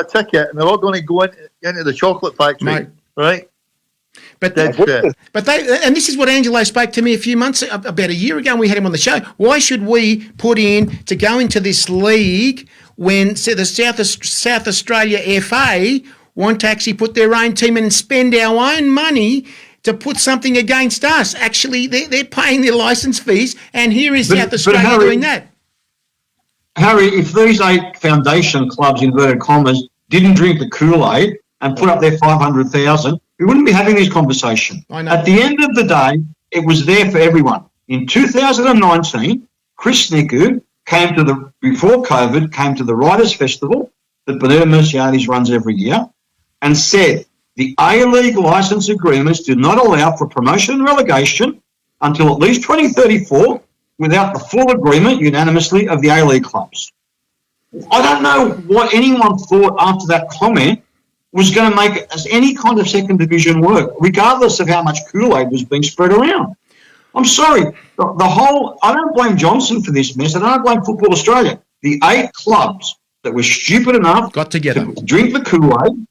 ticket, and they're all going to go into the chocolate factory, right? But they, and this is what Angelo spoke to me about a year ago, and we had him on the show. Why should we put in to go into this league when the South Australia FA want to actually put their own team in and spend our own money to put something against us? Actually, they're paying their licence fees, and here is South Australia doing that. Harry, if these 8 foundation clubs, inverted commas, didn't drink the Kool-Aid and put up their 500,000, we wouldn't be having this conversation. I know. At the end of the day, it was there for everyone. In 2019, Chris Snicku before COVID, came to the Writers' Festival that Bernardo Merciades runs every year and said, the A-League licence agreements do not allow for promotion and relegation until at least 2034 without the full agreement unanimously of the A-League clubs. I don't know what anyone thought after that comment was going to make any kind of second division work, regardless of how much Kool-Aid was being spread around. I'm sorry. I don't blame Johnson for this mess, and I don't blame Football Australia. The 8 clubs that were stupid enough to drink the Kool-Aid,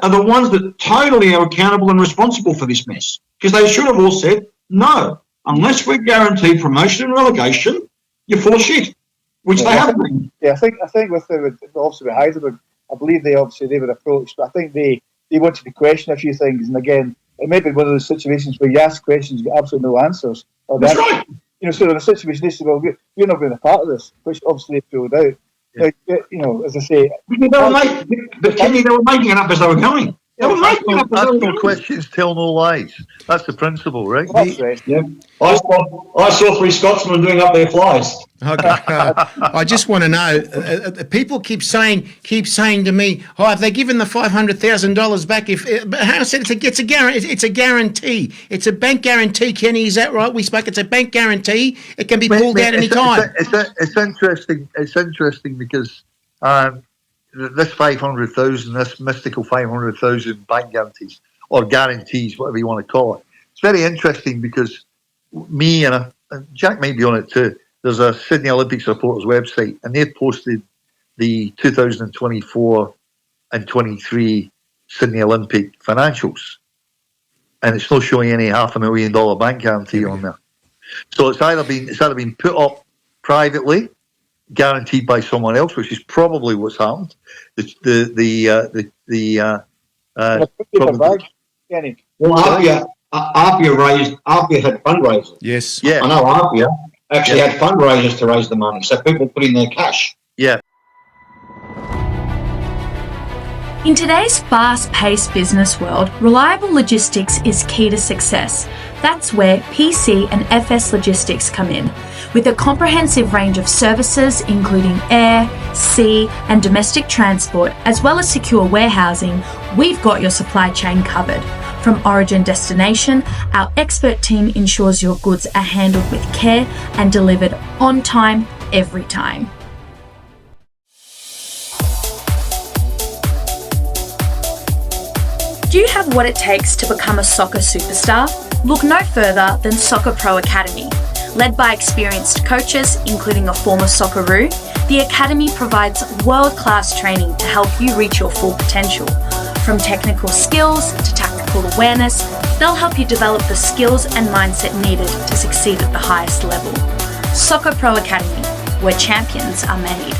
are the ones that totally are accountable and responsible for this mess. Because they should have all said, no, unless we're guaranteed promotion and relegation, you're full of shit, which they haven't been. Yeah, I think with Heidelberg, I believe they were approached, but I think they wanted to question a few things. And again, it may be one of those situations where you ask questions, you get absolutely no answers. That's right. So in a situation, they say, well, we're not being a part of this, which obviously they pulled out. Yeah. As I say, they were making it up as they were going. No questions, tell no lies. That's the principle, right? That's right. Yeah. I saw 3 Scotsmen doing up their flies. Okay. I just want to know. People keep saying to me, have they given the $500,000 back? But how I said it's a guarantee. It's a bank guarantee, Kenny. Is that right? We spoke. It's a bank guarantee. It can be pulled out any time. It's interesting. It's interesting because this 500,000, this mystical 500,000 bank guarantees or guarantees, whatever you want to call it. It's very interesting because me and Jack might be on it too. There's a Sydney Olympic supporters website, and they've posted the 2024 and 23 Sydney Olympic financials, and it's not showing any $500,000 bank guarantee on there. So it's either been put up privately, guaranteed by someone else, which is probably what's happened. Apia had fundraisers. Yes. Yeah. I know Apia actually had fundraisers to raise the money, so people put in their cash. Yeah. In today's fast-paced business world, reliable logistics is key to success. That's where PC and FS Logistics come in. With a comprehensive range of services including air, sea and domestic transport, as well as secure warehousing, we've got your supply chain covered. From origin destination, our expert team ensures your goods are handled with care and delivered on time, every time. Do you have what it takes to become a soccer superstar? Look no further than Soccer Pro Academy. Led by experienced coaches, including a former Socceroo, the Academy provides world-class training to help you reach your full potential. From technical skills to tactical awareness, they'll help you develop the skills and mindset needed to succeed at the highest level. Soccer Pro Academy, where champions are made.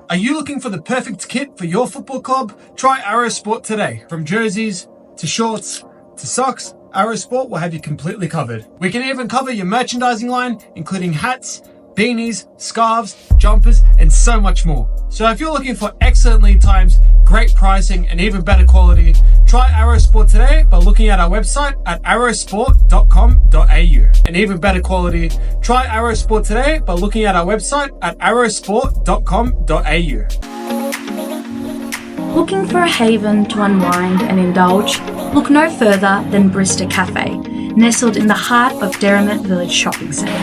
Are you looking for the perfect kit for your football club? Try Arrow Sport today. From jerseys to shorts to socks, Arrow Sport will have you completely covered. We can even cover your merchandising line, including hats, beanies, scarves, jumpers, and so much more. So if you're looking for excellent lead times, great pricing, and even better quality, try Arrow Sport today by looking at our website at arrowsport.com.au. And even better quality, try Arrow Sport today by looking at our website at arrowsport.com.au. Looking for a haven to unwind and indulge? Look no further than Brista Cafe. nestled in the heart of Derrimut Village Shopping Centre.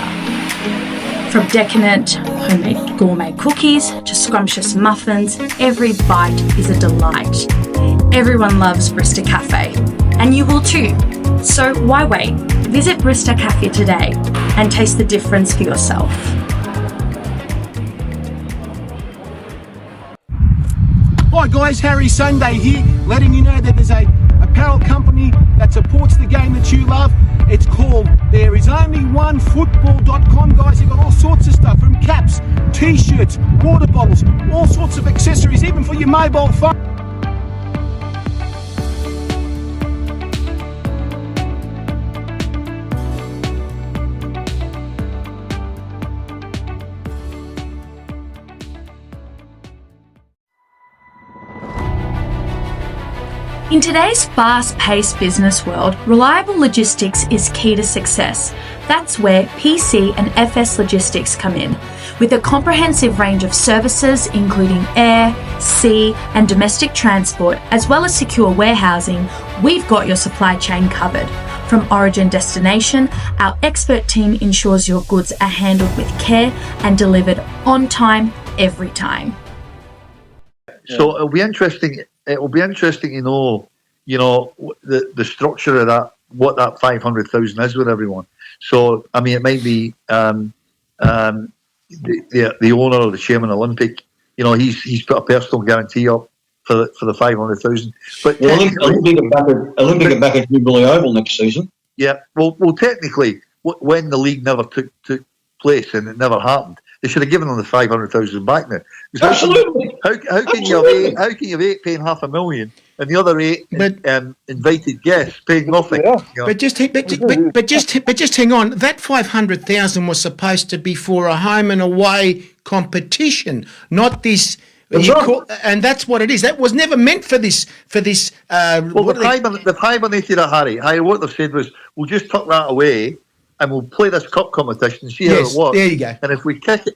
From decadent homemade gourmet cookies to scrumptious muffins, every bite is a delight. Everyone loves Brista Cafe, and you will too. So why wait? Visit Brista Cafe today and taste the difference for yourself. Hi guys, Harry Sundai here, letting you know that there's a apparel company that supports the game that you love. It's called ThereIsOnlyOneFootball.com, guys. They've got all sorts of stuff, from caps, t-shirts, water bottles, all sorts of accessories, even for your mobile phone. In today's fast-paced business world, reliable logistics is key to success. That's where PC and FS Logistics come in. With a comprehensive range of services including air, sea and domestic transport, as well as secure warehousing, we've got your supply chain covered. From origin destination, our expert team ensures your goods are handled with care and delivered on time, every time. So it'll be interesting. It will be interesting to know, the structure of that, what that 500,000 is with everyone. So I mean, it might be the owner or the chairman of Olympic. He's put a personal guarantee up for the 500,000. But Olympic are back at Jubilee Oval next season. Yeah. Well, technically, when the league never took place and it never happened, they should have given them the 500,000 back now. Absolutely. How can you have eight paying $500,000 and the other eight invited guests paying nothing? Yeah. But just hang on. That 500,000 was supposed to be for a home and away competition, not this. And that's what it is. That was never meant for this. The hibernated Harry. What they've said was, we'll just tuck that away and we'll play this cup competition and see how it works. There you go. And if we kick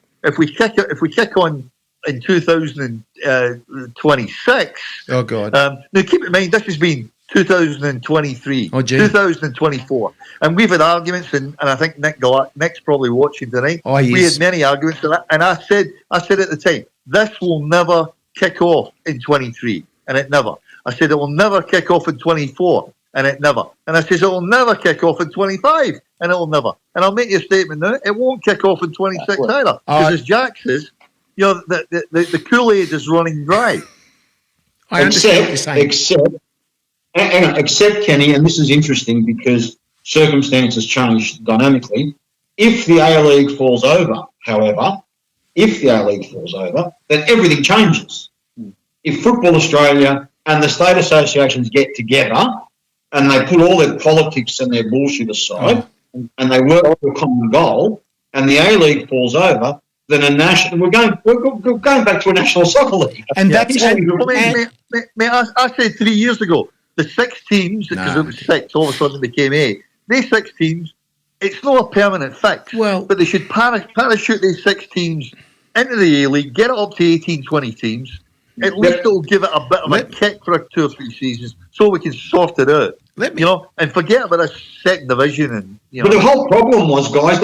on in 2026. Oh God! Now keep in mind, this has been 2023, 2024, and we've had arguments, and I think Nick's probably watching tonight. Oh, yes. We had many arguments, and I said at the time, this will never kick off in 23, and it never. I said it will never kick off in 24, and it never. And I said it will never kick off in 25, and it will never. And I'll make you a statement now: it won't kick off in 26 either, because as Jack says, the Kool-Aid is running dry. I understand what you're saying. Except, Kenny, and this is interesting because circumstances change dynamically. If the A-League falls over, however, then everything changes. If Football Australia and the state associations get together and they put all their politics and their bullshit aside and they work for a common goal, and the A-League falls over, then we're going back to a national soccer league. And that's I said 3 years ago, the 6 teams, because it was 6, all of a sudden it became 8. These 6 teams, it's not a permanent fix. Well, but they should parachute these 6 teams into the A-League, get it up to 18, 20 teams. At least it'll give it a bit of a kick for 2 or 3 seasons, so we can sort it out. And forget about a second division. But the whole problem was, guys,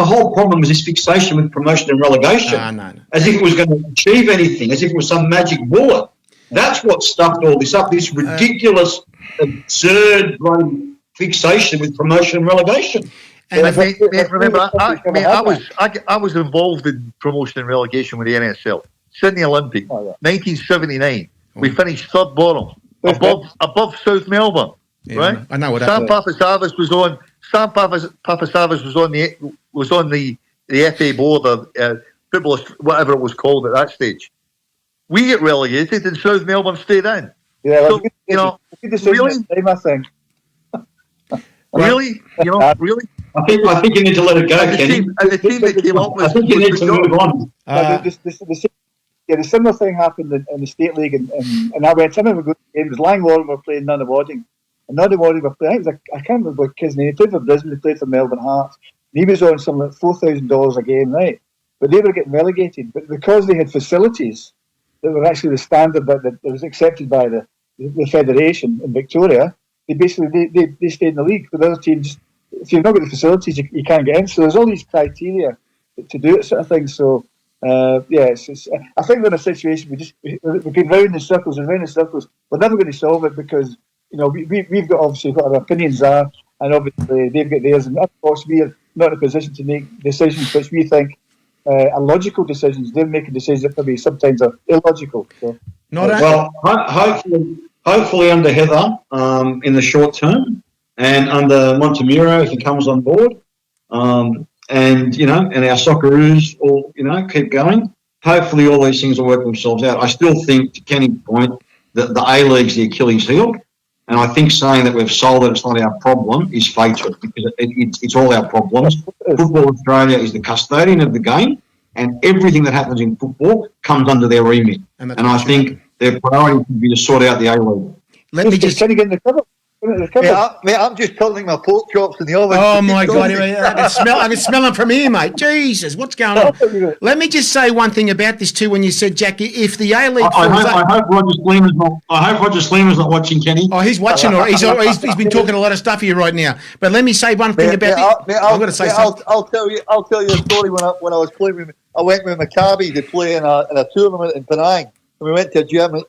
this fixation with promotion and relegation. No. As if it was going to achieve anything, as if it was some magic bullet. That's what stuffed all this up, this ridiculous, absurd fixation with promotion and relegation. And remember, I was involved in promotion and relegation with the NSL. Sydney Olympic, 1979. We finished third bottom, above South Melbourne. Yeah, right? I know what Sam Papasavas was on. Sam Papasavas was on the FA board, football, whatever it was called at that stage. We get relegated, and South Melbourne stayed in. Yeah, so, really? Time, I think. Really? Really? I think you need to let it go, Kenny. The team that came up with. I think you need to move on. The similar thing happened in the State League, and I went in and we got games. Langlaw were playing Nunawading, and Nunawading were playing. I can't remember what his name. He played for Brisbane. He played for Melbourne Hearts. And he was on something like $4,000 a game, right? But they were getting relegated. But because they had facilities that were actually the standard that was accepted by the federation in Victoria, they basically they stayed in the league. But the other teams, if you've not got the facilities, you can't get in. So there's all these criteria to do it, sort of thing. So it's I think we're in a situation we've been round in circles and round in circles. We're never going to solve it because we've got obviously what our opinions are, and obviously they've got theirs, and of course we're not in a position to make decisions which we think are logical decisions. They're making decisions that maybe sometimes are illogical. So, hopefully under Heather in the short term, and under Montemuro if he comes on board, and our Socceroos all keep going. Hopefully all these things will work themselves out. I still think, to Kenny's point, that the A-League's the Achilles heel, and I think saying that we've solved it, it's not our problem, is fatal, because it's all our problems. Football Australia is the custodian of the game, and everything that happens in football comes under their remit. And I think their priority would be to sort out the A-League. Let me just... Can you get in the cover? Mate, I'm just turning my pork chops in the oven. Oh my God! I can smell them from here, mate. Jesus, what's going on? Let me just say one thing about this too. When you said, Jackie, if the A-League, I hope Roger Sleemer's not watching, Kenny. Oh, he's watching. He's been talking a lot of stuff here right now. But let me say one thing about this. I'm going to say something. I'll tell you a story. When I was playing, I went with Maccabi to play in a tournament in Penang. And we went to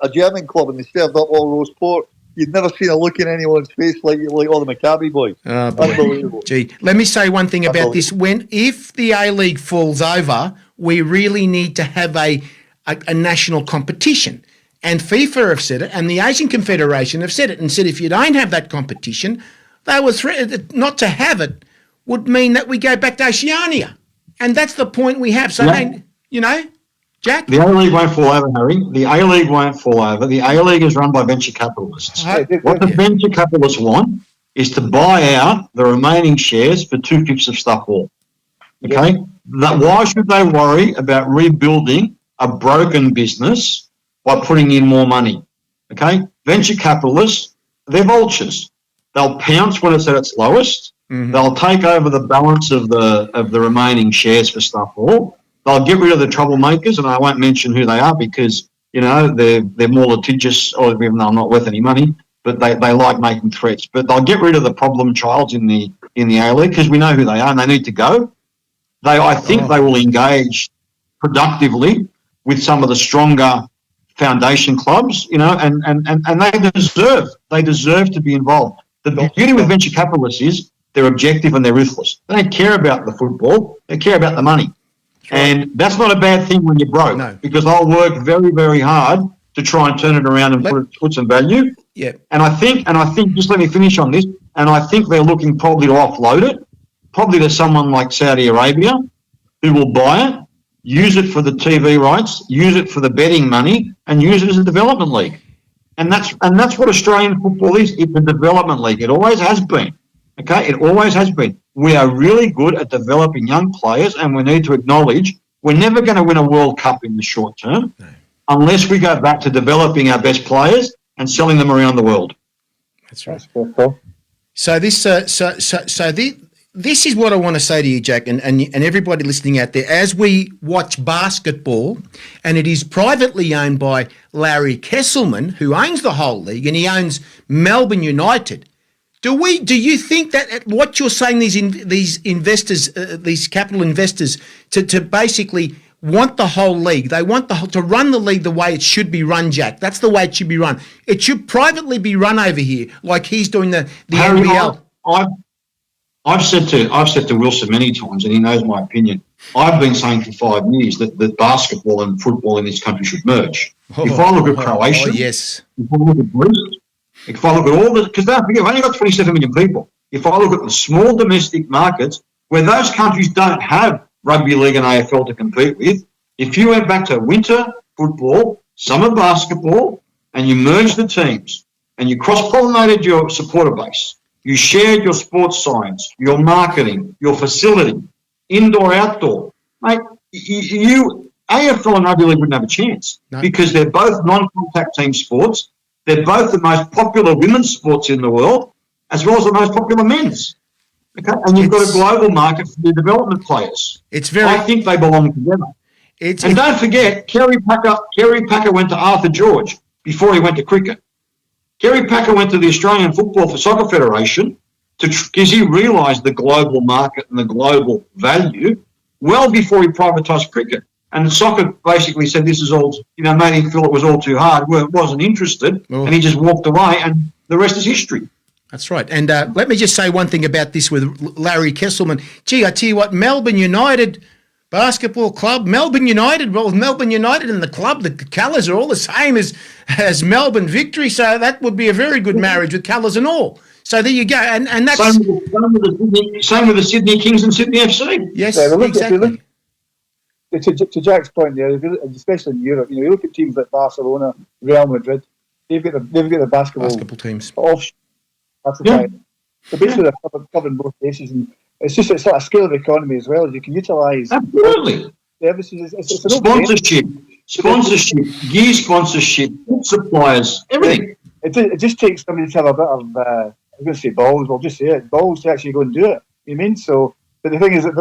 a German club, and they served up all roast pork. You'd never seen a look in anyone's face like all the Maccabi boys. Oh, unbelievable. Gee, let me say one thing about this. If the A-League falls over, we really need to have a national competition. And FIFA have said it, and the Asian Confederation have said it, and said if you don't have that competition, they were not to have it would mean that we go back to Oceania. And that's the point we have. So, Jack? The A-League won't fall over, Harry. The A-League won't fall over. The A-League is run by venture capitalists. What the venture capitalists want is to buy out the remaining shares for 2/5 of Stuff Hall. Okay? Why should they worry about rebuilding a broken business by putting in more money? Okay? Venture capitalists, they're vultures. They'll pounce when it's at its lowest. Mm-hmm. They'll take over the balance of the remaining shares for Stuff Hall. They'll get rid of the troublemakers, and I won't mention who they are because, they're more litigious, or even though I'm not worth any money, but they like making threats. But they'll get rid of the problem childs in the A-League because we know who they are and they need to go. I think they will engage productively with some of the stronger foundation clubs, and they deserve to be involved. The beauty with venture capitalists is they're objective and they're ruthless. They don't care about the football, they care about the money. And that's not a bad thing when you're broke, because I'll work very, very hard to try and turn it around and put some value. Yeah. And I think, just let me finish on this, and I think they're looking probably to offload it, probably to someone like Saudi Arabia, who will buy it, use it for the TV rights, use it for the betting money, and use it as a development league. And that's what Australian football is. It's a development league. It always has been. Okay, it always has been. We are really good at developing young players, and we need to acknowledge we're never going to win a World Cup in the short term unless we go back to developing our best players and selling them around the world. That's right. So this is what I want to say to you, Jack, and everybody listening out there. As we watch basketball, and it is privately owned by Larry Kesselman, who owns the whole league, and he owns Melbourne United. Do you think that what you're saying, these investors, these capital investors, to basically want the whole league, they want to run the league the way it should be run, Jack? That's the way it should be run. It should privately be run over here, like he's doing the NBL. I've said to Wilson many times, and he knows my opinion. I've been saying for 5 years that basketball and football in this country should merge. If I look at Croatia, yes. If I look at Greece, if I look at all the, because don't forget, we've only got 27 million people. If I look at the small domestic markets where those countries don't have rugby league and AFL to compete with, if you went back to winter football, summer basketball, and you merged the teams and you cross-pollinated your supporter base, you shared your sports science, your marketing, your facility, indoor, outdoor, mate, AFL and rugby league wouldn't have a chance because they're both non-contact team sports. They're both the most popular women's sports in the world, as well as the most popular men's. Okay, and you've got a global market for the development players. I think they belong together. And don't forget, Kerry Packer went to Arthur George before he went to cricket. Kerry Packer went to the Australian Soccer Federation because he realised the global market and the global value well before he privatised cricket. And soccer basically said this is all, made him feel it was all too hard, wasn't interested, and he just walked away, and the rest is history. That's right. And let me just say one thing about this with Larry Kesselman. Gee, I tell you what, Melbourne United Basketball Club, Melbourne United and the club, the colours are all the same as Melbourne Victory, so that would be a very good marriage with colours and all. So there you go. And that's... Same with the Sydney Kings and Sydney FC. Yes, exactly. To Jack's point there, especially in Europe, you look at teams like Barcelona, Real Madrid, they've got the basketball teams. That's right. So basically they're covering both bases, and it's like a scale of economy as well. You can utilise absolutely services. It's sponsorship, gear sponsorship, suppliers, everything. It just takes somebody to have a bit of I'm going to say balls. We'll just say it, balls to actually go and do it. You mean so? But the thing is that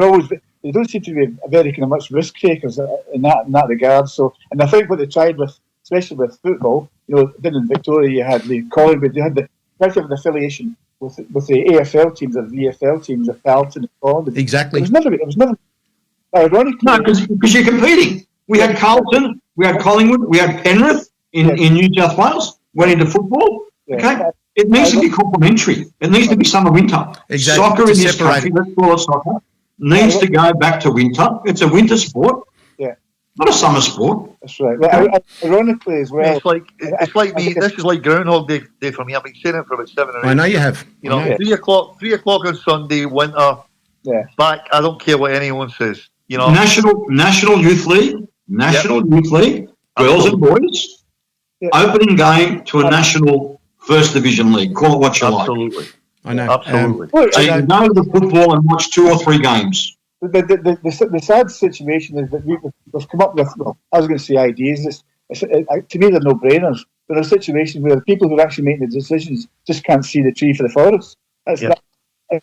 they don't seem to be very kind of much risk takers in that regard. So, and I think what they tried with, especially with football, then in Victoria you had the Collingwood, you had the an affiliation with the AFL teams, the VFL teams, the Carlton and Collingwood. Exactly. It was never ironically. No, because you're competing. We had Carlton, we had Collingwood, we had Penrith in New South Wales, went into football. Yeah. Okay. It needs to be complementary. It needs to be summer winter. Exactly. Soccer in this country, let's call it soccer, needs to go back to winter. It's a winter sport. Yeah. Not a summer sport. That's right. Well, ironically as well. It's like me. This is like Groundhog Day for me. I've been saying it for about 7 or 8 I know you have. 3 o'clock on Sunday, winter. Yeah. Back. I don't care what anyone says. National Youth League, Youth League, girls and boys, opening game to a national First Division League. Call it what you like. Absolutely. I know. Absolutely. So you can go to the football and watch 2 or 3 games. The sad situation is that we've come up with, I was going to say ideas. To me, they're no-brainers. But a situation where the people who are actually making the decisions just can't see the tree for the forest. In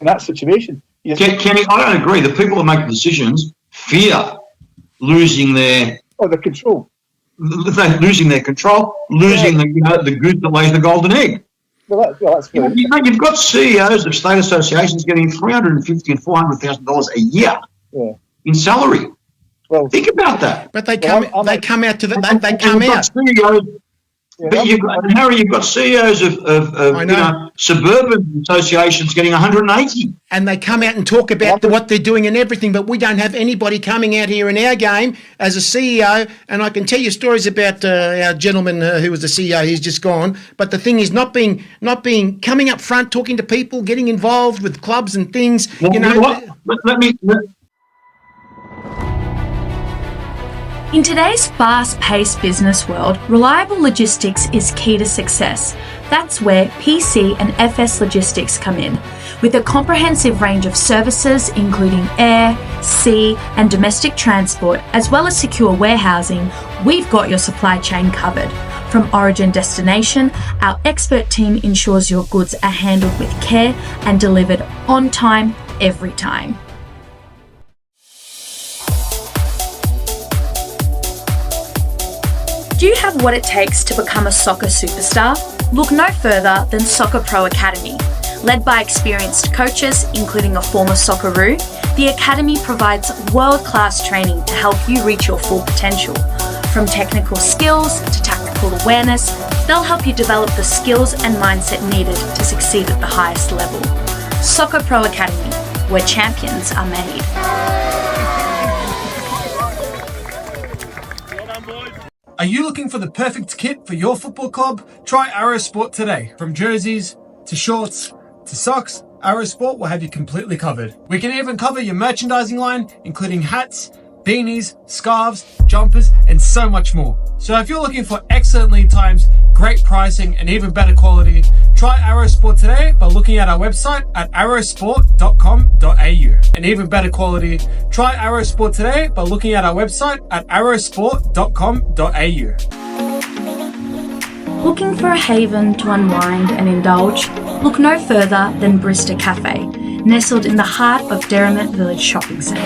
that situation. Kenny, I don't agree. The people who make the decisions fear losing their control. Losing their control, losing the goose that lays the golden egg. That's good. You've got CEOs of state associations getting $350,000 and $400,000 a year in salary. Well, think about that. But they come out to the they come out. CEOs, but Harry, you've got CEOs of suburban associations getting 180, and they come out and talk about what they're doing and everything. But we don't have anybody coming out here in our game as a CEO. And I can tell you stories about our gentleman who was the CEO. He's just gone. But the thing is, not being coming up front, talking to people, getting involved with clubs and things. In today's fast-paced business world, reliable logistics is key to success. That's where PC and FS Logistics come in. With a comprehensive range of services including air, sea and domestic transport, as well as secure warehousing, we've got your supply chain covered. From origin destination, our expert team ensures your goods are handled with care and delivered on time, every time. Do you have what it takes to become a soccer superstar? Look no further than Soccer Pro Academy. Led by experienced coaches, including a former Socceroo, the Academy provides world-class training to help you reach your full potential. From technical skills to tactical awareness, they'll help you develop the skills and mindset needed to succeed at the highest level. Soccer Pro Academy, where champions are made. Are you looking for the perfect kit for your football club? Try Arrow Sport today. From jerseys to shorts to socks, Arrow Sport will have you completely covered. We can even cover your merchandising line, including hats, beanies, scarves, jumpers, and so much more. So if you're looking for excellent lead times, great pricing, and even better quality, try Arrow Sport today by looking at our website at arrowsport.com.au. And even better quality, try Arrow Sport today by looking at our website at arrowsport.com.au. Looking for a haven to unwind and indulge? Look no further than Brista Cafe, nestled in the heart of Derrimut Village Shopping Centre.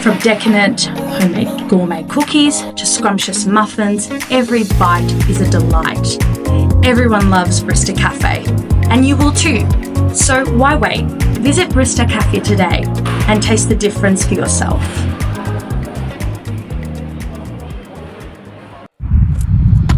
From decadent homemade gourmet cookies to scrumptious muffins, every bite is a delight. Everyone loves Brista Cafe, and you will too. So why wait? Visit Brista Cafe today and taste the difference for yourself.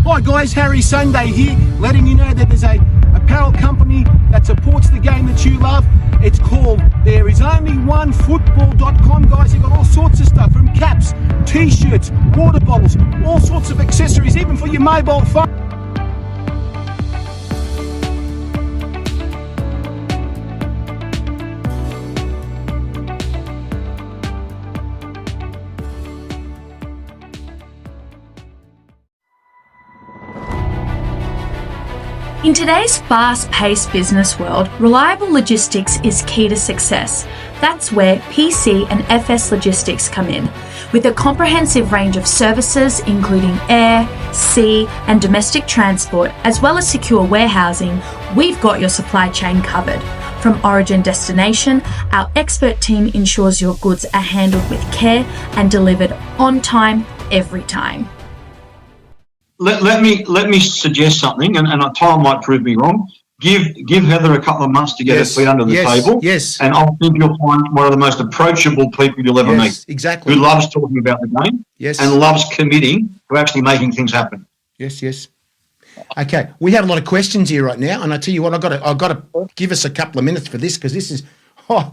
Hi guys, Harry Sundai here, letting you know that there's a apparel company that supports the game that you love. It's called ThereIsOnlyOneFootball.com, guys. You've got all sorts of stuff, from caps, t-shirts, water bottles, all sorts of accessories, even for your mobile phone. In today's fast-paced business world, reliable logistics is key to success. That's where PC and FS Logistics come in. With a comprehensive range of services including air, sea and domestic transport, as well as secure warehousing, we've got your supply chain covered. From origin destination, our expert team ensures your goods are handled with care and delivered on time, every time. Let me suggest something, and time might prove me wrong. Give Heather a couple of months to get her feet under the table. Yes. And I think you'll find one of the most approachable people you'll ever meet. Exactly. Who loves talking about the game. Yes. And loves committing to actually making things happen. Yes. Okay, we have a lot of questions here right now, and I tell you what, I've got to give us a couple of minutes for this, because this is, I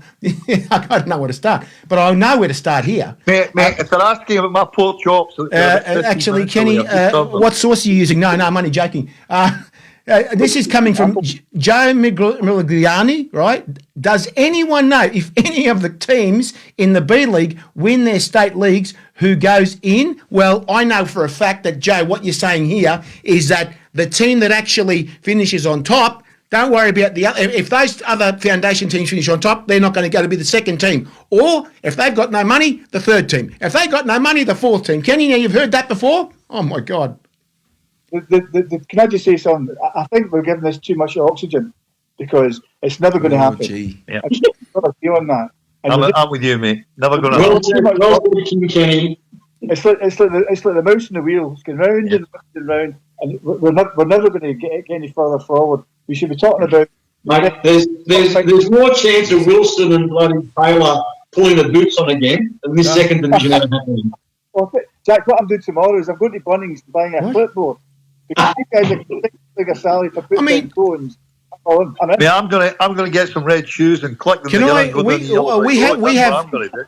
don't know where to start, but I know where to start here. Mate, if they're asking about my pork chops... actually, Kenny, what sauce are you using? No, I'm only joking. This is coming from Joe Migliani, right? Does anyone know if any of the teams in the B League win their state leagues, who goes in? Well, I know for a fact that, Joe, what you're saying here is that the team that actually finishes on top, don't worry about the other. If those other foundation teams finish on top, they're not going to go to be the second team. Or if they've got no money, the third team. If they've got no money, the fourth team. Kenny, now you've heard that before? Oh, my God. Can I just say something? I think we're giving this too much oxygen, because it's never going to happen. Gee. Yeah. I've got a feeling that. I'm with you, mate. Never going to happen. Kenny. It's like the mouse in the wheel. It's going round and round and round, and we're never going to get any further forward. We should be talking about. Mate, there's more chance of Wilson and bloody Taylor pulling the boots on again than this second division ever happening. Well, Jack, what I'm doing tomorrow is I'm going to Bunnings and buying a clipboard, because you guys are bigger salary for putting down cones. Yeah, I'm gonna get some red shoes and collect them together and go down the yellow.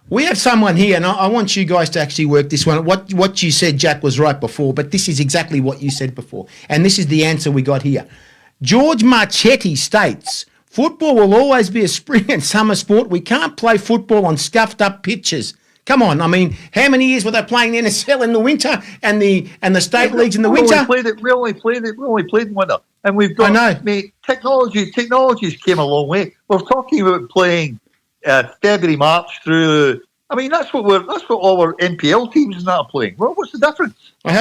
We have someone here, and I want you guys to actually work this one. What you said, Jack, was right before, but this is exactly what you said before, and this is the answer we got here. George Marchetti states, football will always be a spring and summer sport. We can't play football on scuffed up pitches. Come on, I mean, how many years were they playing the NSL in the winter and the state leagues in the winter? We only played in winter, and we've got. I know. Mate, technologies came a long way. We're talking about playing February, March through. I mean, that's what all our NPL teams and that are playing. Well, what's the difference? I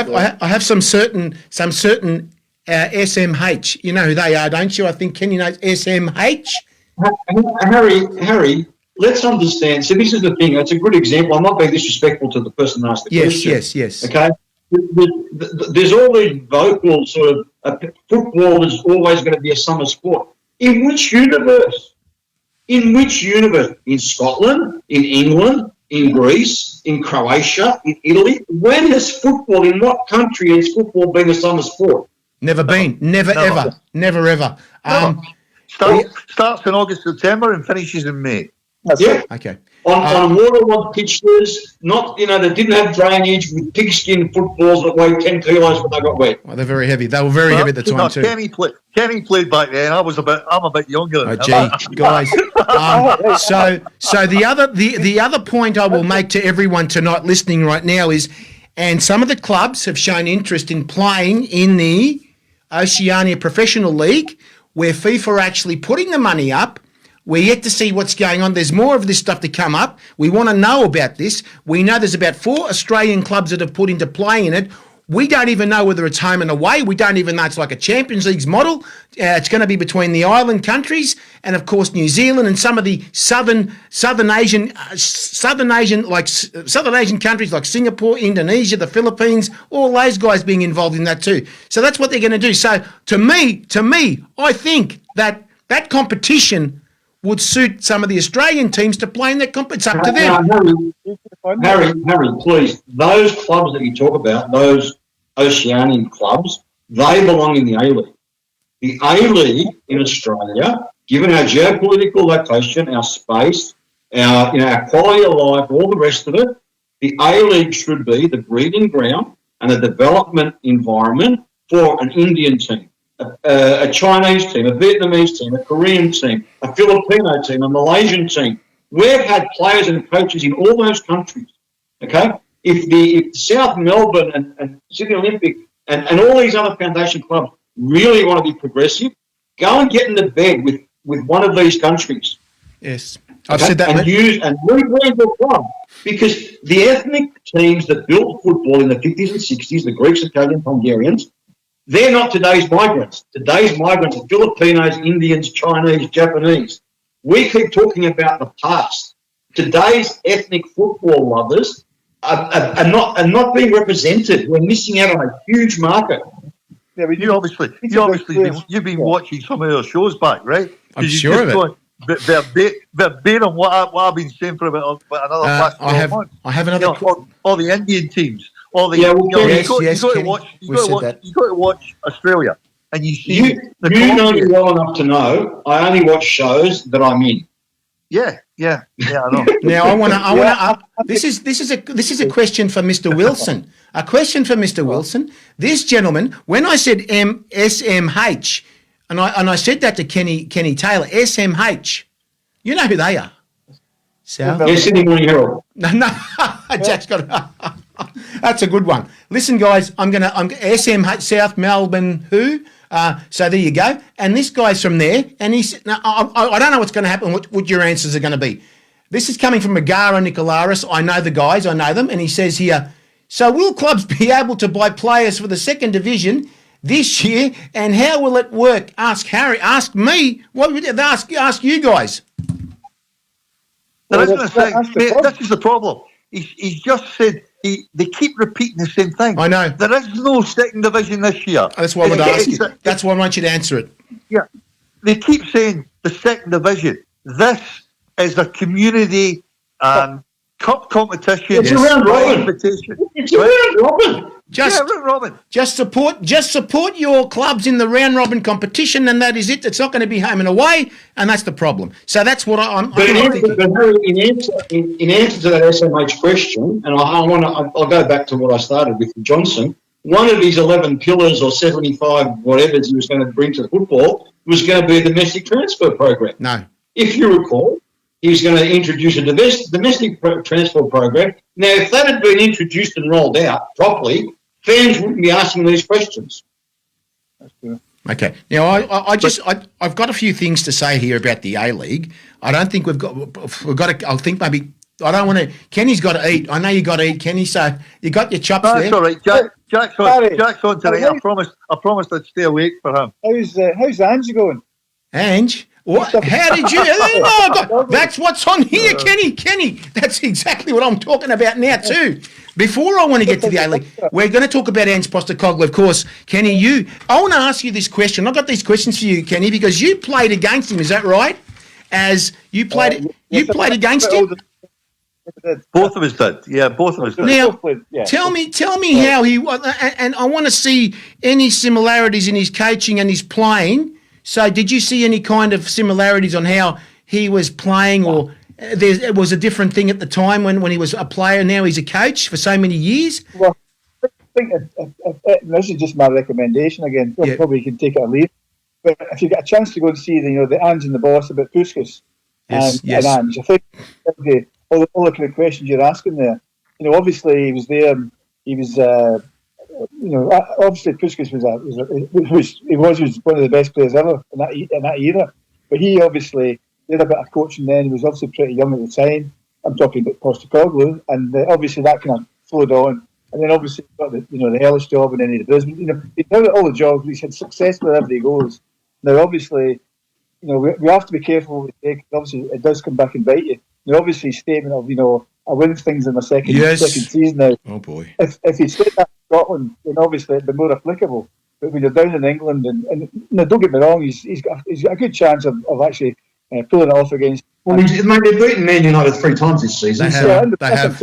have some certain SMH. You know who they are, don't you? I think Kenny knows SMH. Harry. Let's understand. So this is the thing. It's a good example. I'm not being disrespectful to the person that asked the question. Yes. Okay. There's all these vocal sort of football is always going to be a summer sport. In which universe? In Scotland, in England, in Greece, in Croatia, in Italy? When has football, in what country has football been a summer sport? Never been. Never ever. Starts in August, September and finishes in May. Yeah. Okay. On waterlogged pitches, not, they didn't have drainage with pigskin footballs that weighed 10 kilos when they got wet. Well, they're very heavy. They were very heavy at the time too. Kenny played back then. I'm a bit younger. Oh, gee, guys. So the other point I will make to everyone tonight listening right now is, and some of the clubs have shown interest in playing in the Oceania Professional League, where FIFA are actually putting the money up. We're yet to see what's going on. There's more of this stuff to come up. We want to know about this. We know there's about 4 Australian clubs that have put into play in it. We don't even know whether it's home and away. We don't even know. It's like a Champions League model. It's going to be between the island countries and, of course, New Zealand and some of the southern Asian countries like Singapore, Indonesia, the Philippines. All those guys being involved in that too. So that's what they're going to do. So to me, I think that that competition would suit some of the Australian teams to play in that competition. It's up to them. Harry, please. Those clubs that you talk about, those Oceanian clubs, they belong in the A-League. The A-League in Australia, given our geopolitical location, our space, our quality of life, all the rest of it, the A-League should be the breeding ground and a development environment for an Indian team, a Chinese team, a Vietnamese team, a Korean team, a Filipino team, a Malaysian team. We've had players and coaches in all those countries, okay? If South Melbourne and Sydney Olympic and all these other foundation clubs really want to be progressive, go and get into bed with one of these countries. Yes. I've said that. And rebrand your club. Because the ethnic teams that built football in the 50s and 60s, the Greeks, Italians, Hungarians, they're not today's migrants. Today's migrants are Filipinos, Indians, Chinese, Japanese. We keep talking about the past. Today's ethnic football lovers are not being represented. We're missing out on a huge market. Yeah, but you've been watching some of our shows back, right? I'm sure of it. Verbatim what I've been saying for about another past 12 months. I have another. All the Indian teams. All the you got to watch Australia, and you see. You know me well enough to know I only watch shows that I'm in. Yeah, I know. Now I want to. This is a question for Mr. Wilson. A question for Mr. Wilson. This gentleman, when I said SMH, and I said that to Kenny Taylor, SMH. You know who they are? South. Yes, Sydney Morning Herald. No, Jack's got. That's a good one. Listen, guys, I'm SMH South Melbourne. Who? So there you go. And this guy's from there, and he said, I don't know what's going to happen. What your answers are going to be. This is coming from Megara Nicolaris. I know the guys. I know them, and he says here. So will clubs be able to buy players for the second division this year, and how will it work? Ask Harry. Ask me. What would ask you guys? This is the problem. He's just said they keep repeating the same thing. I know. There is no second division this year. That's why I want to ask you. That's why I want you to answer it. Yeah. They keep saying the second division. This is a community cup competition. It's a round robin. It's a round robin. Round robin. Just support your clubs in the round robin competition, and that is it. It's not going to be home and away, and that's the problem. So that's what I'm thinking. But Harry, in answer to that SMH question, and I'll go back to what I started with Johnson. One of his 11 pillars or 75 whatever he was going to bring to football was going to be a domestic transfer program. No, if you recall. He was going to introduce a domestic transfer program. Now, if that had been introduced and rolled out properly, fans wouldn't be asking these questions. That's true. Okay. Now, I've got a few things to say here about the A-League. I don't think we've got to, I think maybe, I don't want to, Kenny's got to eat. I know you got to eat, Kenny, so you got your chops there. That's all right. Jack's on today. I promised I'd stay awake for him. How's Ange going? Ange? What? How did you? Oh, God. That's what's on here, Kenny. That's exactly what I'm talking about now too. Before I want to get to the A-League, we're going to talk about Ange Postecoglou, of course. Kenny, I want to ask you this question. I've got these questions for you, Kenny, because you played against him. Is that right? As you played, played against him. Both of us did. Yeah, both of us did. Now, tell me how he was, and I want to see any similarities in his coaching and his playing. So did you see any kind of similarities on how he was playing, or it was a different thing at the time when he was a player, now he's a coach for so many years? Well, I think this is just my recommendation again. Yeah. Probably you can take it or leave. But if you get a chance to go and see the Ange and the boss about Puskas and Ange, I think all the kind of questions you're asking there, obviously he was there, he was... obviously Puskas was one of the best players ever in that era. But he obviously did a bit of coaching then. He was obviously pretty young at the time. I'm talking about Postecoglou, and obviously that kind of flowed on. And then obviously he got the Hellish job, and then he did Brisbane. He's done all the jobs. He's had success wherever he goes. Now, obviously, we have to be careful what we take. Obviously, it does come back and bite you. Now, obviously, statement of I win things in my second season now. Oh boy! If he stayed at Scotland, then obviously it'd be more applicable. But when you're down in England, and no, don't get me wrong, he's got a good chance of actually pulling it off against. Well, they've beaten Man United 3 times this season. They have.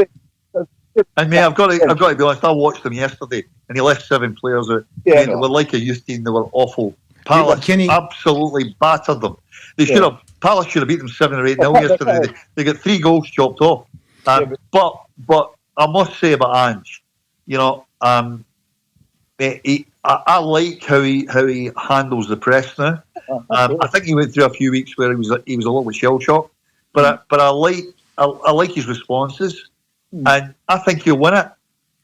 And mate, I've got to be honest. I watched them yesterday, and he left 7 players out. Yeah, they were like a youth team. They were awful. Palace absolutely battered them. They should have. Palace should have beat them 7 or 8-0 yesterday. They got 3 goals chopped off. But I must say about Ange, you know, I like how he handles the press now. I think he went through a few weeks where he was a little bit shell shocked, but I like his responses, and I think he'll win it.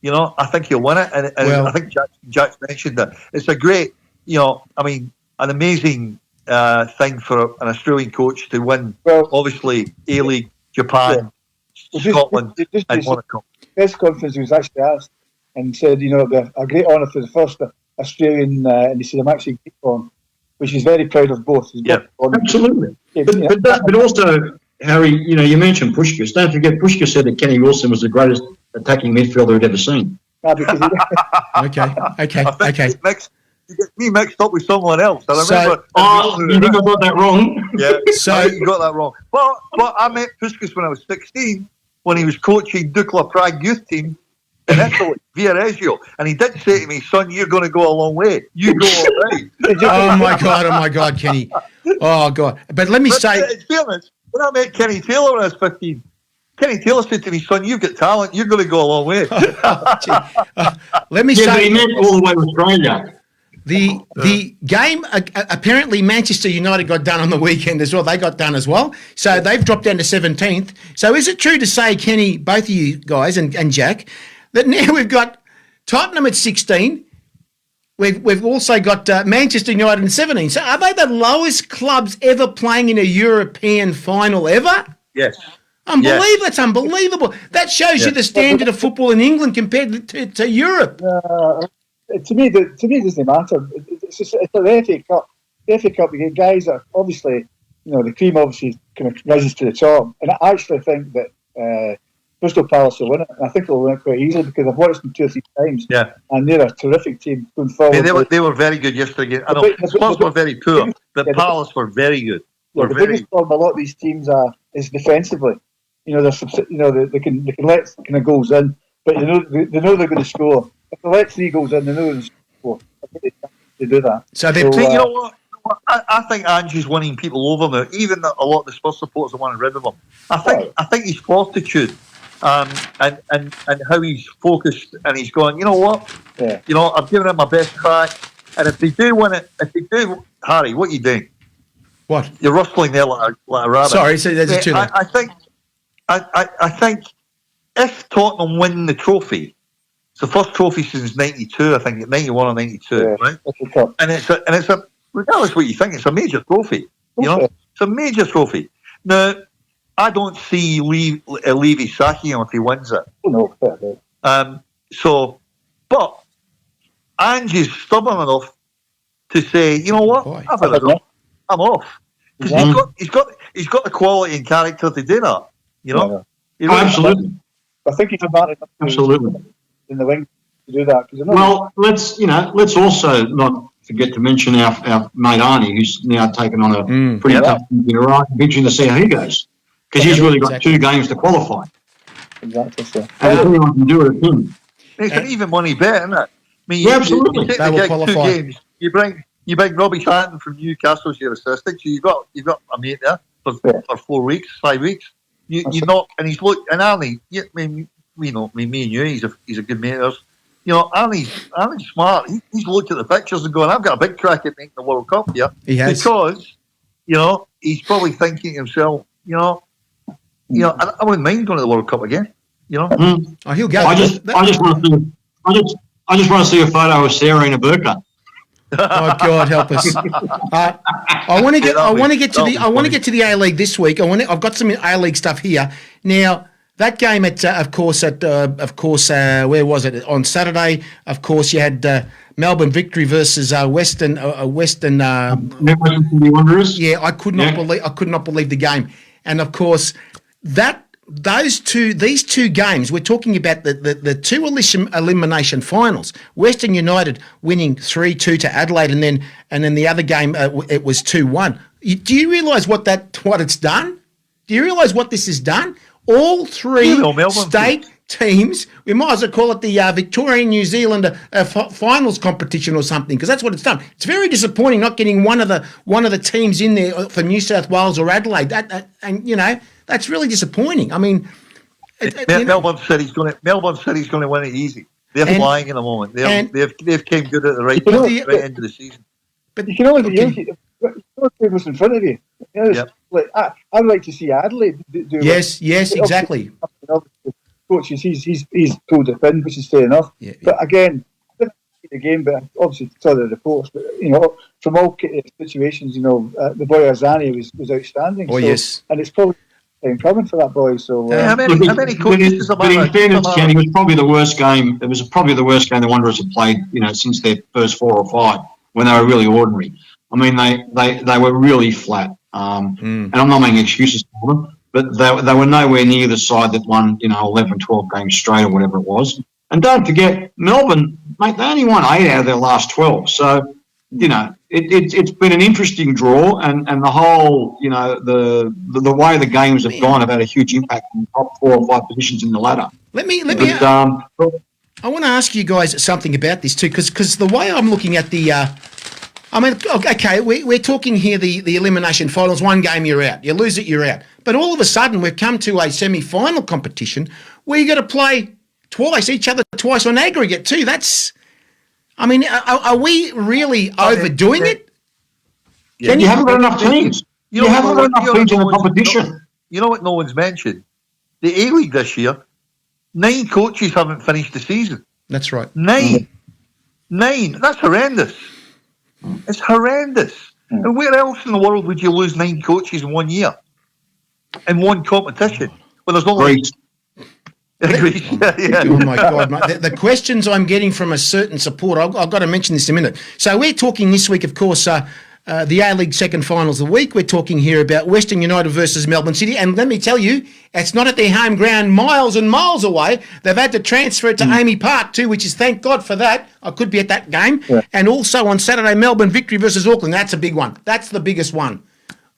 You know, I think he'll win it, and I think Jack's mentioned that it's a great, you know, I mean, an amazing thing for an Australian coach to win. Well, obviously, A-League, Japan, Scotland, and Monaco. Press conference, he was actually asked and said, you know, a great honour for the first Australian, and he said, I'm actually on, which he's very proud of both. Absolutely. But also, Harry, you know, you mentioned Puskás. Don't forget, Puskás said that Kenny Wilson was the greatest attacking midfielder he'd ever seen. Okay. You get me mixed up with someone else. I remember. You think I got that wrong? Yeah, so you got that wrong. But I met Puskás when I was 16, when he was coaching Dukla Prague youth team in Italy, via Reggio, and he did say to me, "Son, you're going to go a long way. You go all right." Oh my God, Kenny. Oh God. But let me say, in fairness, when I met Kenny Taylor when I was 15. Kenny Taylor said to me, "Son, you've got talent. You're going to go a long way." Let me say, but he meant all the way to Australia. The game, apparently Manchester United got done on the weekend as well. They got done as well. So they've dropped down to 17th. So is it true to say, Kenny, both of you guys and Jack, that now we've got Tottenham at 16, we've also got Manchester United at 17. So are they the lowest clubs ever playing in a European final ever? Yes. Unbelievable. Yes. That's unbelievable. That shows you the standard of football in England compared to Europe. To me, it doesn't matter. It's the FA Cup. The FA Cup, you get guys that obviously, you know, the cream obviously kind of rises to the top. And I actually think that Crystal Palace will win it. And I think they'll win it quite easily because I've watched them 2 or 3 times. Yeah. And they're a terrific team going forward. They were very good yesterday. I know Spurs were very poor, but Palace were very good. Yeah, the biggest problem a lot of these teams is defensively. You know, they can let kind of goals in, but they know they're going to score. If they let 3 goals in, they know they're going to score. I think they do that. So you know what? I think Angie's winning people over now. Even a lot of the Spurs supporters are wanting rid of him. I think his fortitude and how he's focused and he's going, you know what? Yeah. You know, I've given it my best crack. And if they do win it, Harry, what are you doing? What? You're rustling there like a rabbit. Sorry, so there's too late. I think if Tottenham win the trophy, it's the first trophy since '92, I think, 91 or 92, right? And it's a regardless of what you think, it's a major trophy. You know, it's a major trophy. Now, I don't see Levy sacking him if he wins it. No, but Ange is stubborn enough to say, you know what, I've had enough. I'm off because he's got the quality and character to do that. You know, absolutely. I think he's advantage absolutely in the wing to do that. Well, let's also not forget to mention our mate Arnie, who's now taken on a pretty tough pitching to see how he goes because he's really got 2 games to qualify. Exactly. So. And if anyone can do it, it's him. It's an even money bet, isn't it? I mean, absolutely. You take the 2 games. You bring Robbie Hatton from Newcastle as your assistant. So you've got a mate there for 4 weeks, 5 weeks. You knock and he's looked and Arnie. Me and you. He's a good mate of ours. You know, Arnie's smart. He's looked at the pictures and going, "I've got a big crack at making the World Cup here." He has. Because you know he's probably thinking to himself, you know, I wouldn't mind going to the World Cup again. You know, Oh, he'll go. I just want to see a photo of Sarah in a burqa. Oh God, help us! I want to get to the A League this week. I've got some A League stuff here. Now that game at where was it on Saturday? Of course, you had Melbourne Victory versus Western. Wanderers. Yeah, I could not believe the game, and of course that these two games, we're talking about the two elimination finals. Western United winning 3-2 to Adelaide, and then the other game it was 2-1. Do you realise what it's done? Do you realise what this has done? All three state teams, we might as well call it the Victorian New Zealand finals competition or something, because that's what it's done. It's very disappointing not getting one of the teams in there for New South Wales or Adelaide. And that's really disappointing. I mean, Melbourne City's going to win it easy. They're flying in the moment. They've came good at the right end of the season. But you can only be what's in front of you. Like I'd like to see Adelaide do. Yes, exactly. Coaches, he's pulled it in, which is fair enough. Yeah. But again, I didn't see the game, but I obviously saw the reports. But from all situations, the boy Azani was outstanding. Oh yes, and it's probably coming for that boy. So how many coaches? But in fairness, Ken, it was probably the worst game. It was probably the worst game the Wanderers have played, since their first 4 or 5, when they were really ordinary. I mean, they were really flat. And I'm not making excuses for them, but they were nowhere near the side that won, 11, 12 games straight or whatever it was. And don't forget, Melbourne, mate, they only won 8 out of their last 12. So, it's been an interesting draw, and the whole, the way the games have gone have had a huge impact on the top 4 or 5 positions in the ladder. I want to ask you guys something about this too, because the way I'm looking at the. Okay, we're talking here the elimination finals. One game, you're out. You lose it, you're out. But all of a sudden, we've come to a semi-final competition where you got to play each other twice on aggregate too. Are we really overdoing it? Yeah. You haven't got enough teams. You haven't got enough teams in the competition. You know what no one's mentioned? The A-League this year, 9 coaches haven't finished the season. That's right. 9. That's horrendous. It's horrendous. And where else in the world would you lose 9 coaches in 1 year? In one competition? Well, there's only... Greece. Yeah. Oh, my God. The questions I'm getting from a certain supporter, I've got to mention this in a minute. So we're talking this week, of course, the A-League second finals of the week. We're talking here about Western United versus Melbourne City. And let me tell you, it's not at their home ground miles and miles away. They've had to transfer it to Amy Park too, which is thank God for that. I could be at that game. Yeah. And also on Saturday, Melbourne Victory versus Auckland. That's a big one. That's the biggest one.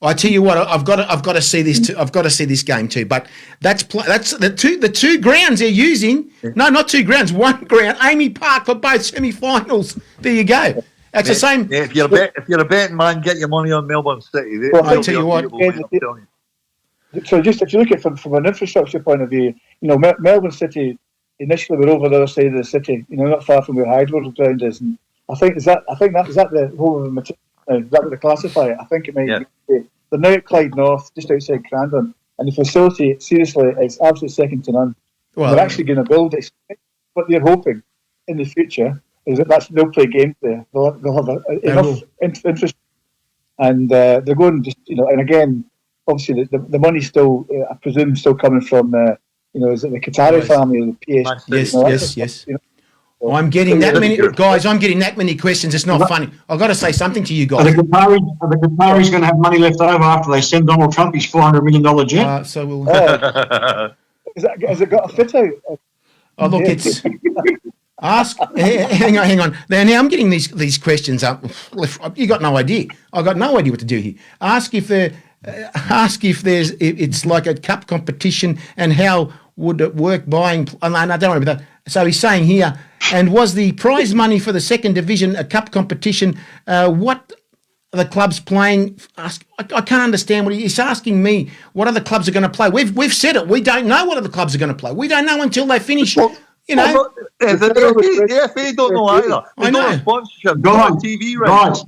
I tell you what, I've got to see this too. I've got to see this game too. But that's the two grounds they're using. No, not 2 grounds. 1 ground, Amy Park, for both semi-finals. There you go. That's the same. Yeah, if you're a betting man, get your money on Melbourne City. I'll tell you what. So just if you look at it from an infrastructure point of view, Melbourne City initially were over the other side of the city, not far from where Hydewood ground is. And I think is that the whole of the material. Is that what they classify it? I think it might be. They're now at Clyde North, just outside Crandon, and the facility, seriously, is absolutely second to none. Well, they're actually going to build it. What they're hoping in the future is that they'll play games there. They'll have enough interest, and they're going just And again, obviously, the money's still, I presume, still coming from is it the Qatari family, the PS? Yes. I'm getting that many guys. I'm getting that many questions. It's not funny. I've got to say something to you guys. Are the Qataris going to have money left over after they send Donald Trump his $400 million jet? So we'll. Has it got a fit out? Oh look, it's. Ask. Hang on. Now I'm getting these questions up. You got no idea. I got no idea what to do here. Ask if it's like a cup competition, and how would it work buying? No, don't worry about that. So he's saying here, and was the prize money for the second division a cup competition? What are the clubs playing? I can't understand what he's asking me. What other clubs are going to play? We've said it. We don't know what other clubs are going to play. We don't know until they finish. The FA don't know either. They don't have sponsorship. TV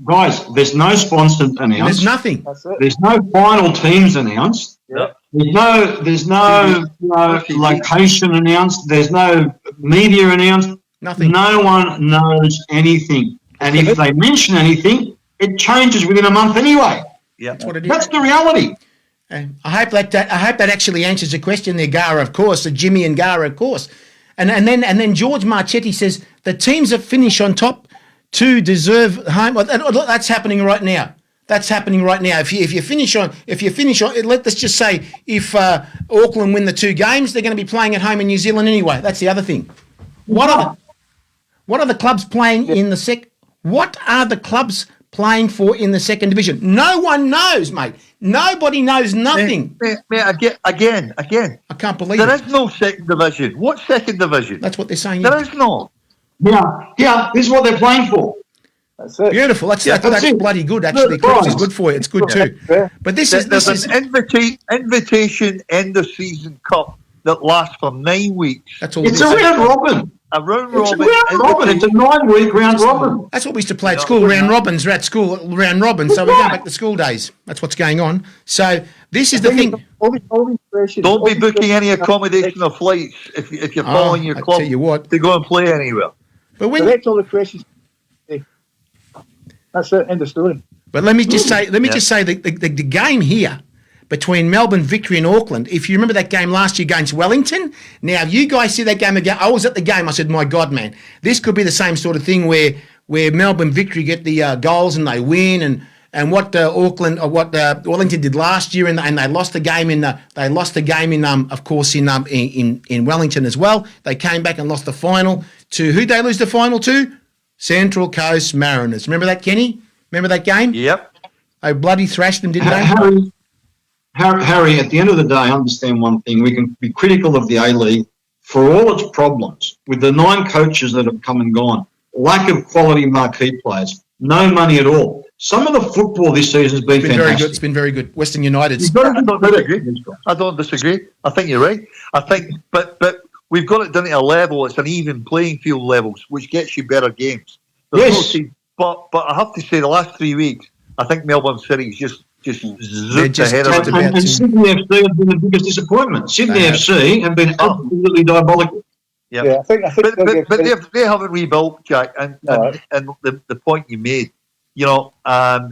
guys, there's no sponsor announced. There's nothing. There's no final teams announced. Yep. There's no location announced. There's no media announced. Nothing. No one knows anything. And if they mention anything, it changes within a month anyway. Yeah, that's what it is. That's the reality. I hope that actually answers the question there, Gara, of course. Jimmy and Gara, of course. And then George Marchetti says the teams that finish on top 2 deserve home. That's happening right now. That's happening right now. If you finish on, let's just say if Auckland win the 2 games, they're going to be playing at home in New Zealand anyway. That's the other thing. What are the clubs playing in the What are the clubs playing for in the second division? No one knows, mate. Nobody knows nothing. Mate, again. I can't believe there it. is no second division. What second division? That's what they're saying. There is no. Yeah, this is what they're playing for. That's it. Beautiful. That's bloody good. Actually, Cripps is good for you. It's good too. But this is an invitation end of season cup that lasts for 9 weeks. That's all. It's a round robin. A round It's robin. a round robin. It's a 9-week round robin. That's what we used to play at school. Round robins. We're at school round robins. So we're going back to school days. That's what's going on. So this is the thing. Don't be booking any accommodation or flights if you're following your club to go and play anywhere. But when Correct all the questions. That's it. End of story. But let me just say the game here between Melbourne Victory and Auckland. If you remember that game last year against Wellington, now you guys see that game again. I was at the game. I said, "My God, man, this could be the same sort of thing where Melbourne Victory get the goals and they win, and what Wellington did last year, and they lost the game of course in Wellington as well. They came back and lost the final to who? They lose the final to Central Coast Mariners. Remember that, Kenny? Remember that game? Yep. They bloody thrashed them, didn't they? Harry, at the end of the day, understand one thing. We can be critical of the A-League for all its problems, with the 9 coaches that have come and gone, lack of quality marquee players, no money at all. Some of the football this season has been fantastic. Very good. It's been very good. Western United's. I don't disagree. I think you're right. I think, but we've got it down to a level. It's an even playing field levels, which gets you better games. There's but I have to say, the last 3 weeks, I think Melbourne City's just zooped ahead of them. And Sydney FC have been the biggest disappointment. Sydney FC have been absolutely diabolical. Yeah, I think but they haven't rebuilt, Jack. And the point you made, I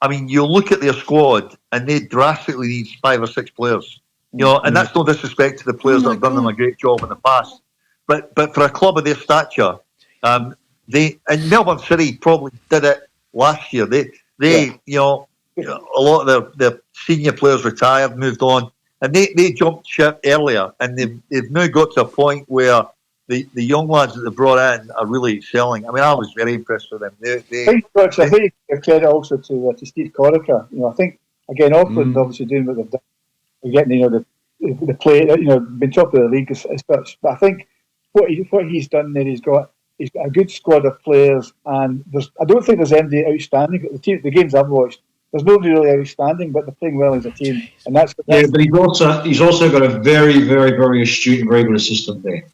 mean, you look at their squad and they drastically need 5 or 6 players. And that's no disrespect to the players that have done them a great job in the past. But for a club of their stature, and Melbourne City probably did it last year. They a lot of their senior players retired, moved on, and they jumped ship earlier, and they've now got to a point where the young lads that they brought in are really excelling. I mean, I was very impressed with them. I think you give credit also to Steve Corica. I think again Auckland obviously doing what they've done. They're getting the play. Been top of the league as such. But I think what he's done there, he's got a good squad of players, and I don't think there's anybody outstanding. The games I've watched, there's nobody really outstanding, but they're playing well as a team, and that's. But he's also got a very, very, very astute and very good assistant there.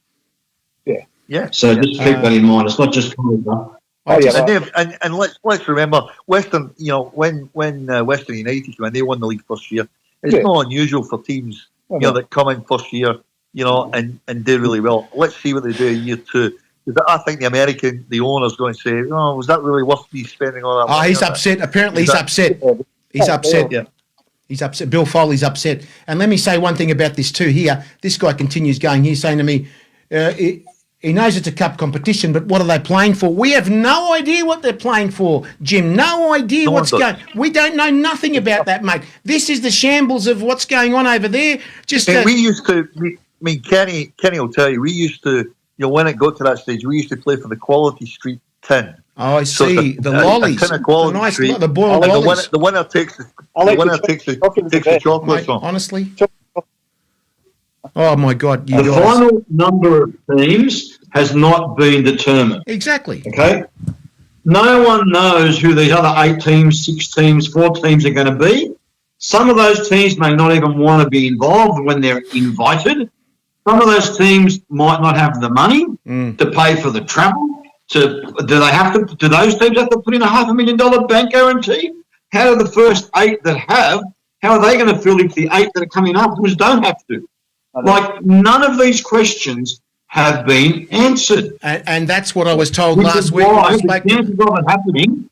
Yeah. So just keep that in mind. It's not just Corica. And let's remember Western. When Western United when they won the league first year, it's not unusual for teams that come in first year, and do really well. Let's see what they do in year 2. I think the owner's going to say, "Oh, was that really worth me spending all that money?" He's upset. Apparently, he's upset. He's upset. Yeah. He's upset. Bill Foley's upset. And let me say one thing about this too. Here, this guy continues going. He's saying to me, he knows it's a cup competition, but what are they playing for? We have no idea what they're playing for, Jim. No idea what's going. We don't know nothing about that, mate. This is the shambles of what's going on over there. We used to. I mean, Kenny will tell you. We used to. When it got to that stage, we used to play for the Quality Street tin. Oh, I see. The lollies. The boiled lollies. The winner takes the chocolate from. Honestly. Oh, my God. The final number of teams has not been determined. Exactly. Okay? No one knows who these other 8 teams, 6 teams, 4 teams are going to be. Some of those teams may not even want to be involved when they're invited. Some of those teams might not have the money to pay for the travel. Do those teams have to put in a $500,000 bank guarantee? How do the first 8 that have? How are they going to feel if the 8 that are coming afterwards don't have to? None of these questions have been answered, and that's what I was told last week. The chances of it happening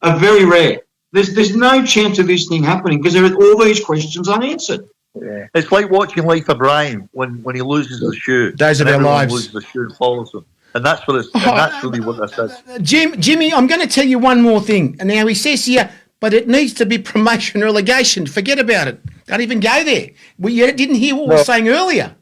are very rare. There's no chance of this thing happening because there are all these questions unanswered. Yeah. It's like watching Life of Brian when he loses the shoe. Days of our lives. Loses the shoe and follows him. And that's what it's. And that's really what that says. Jimmy, I'm going to tell you one more thing. And now he says here, but it needs to be promotion relegation. Forget about it. Don't even go there. You didn't hear what we were saying earlier.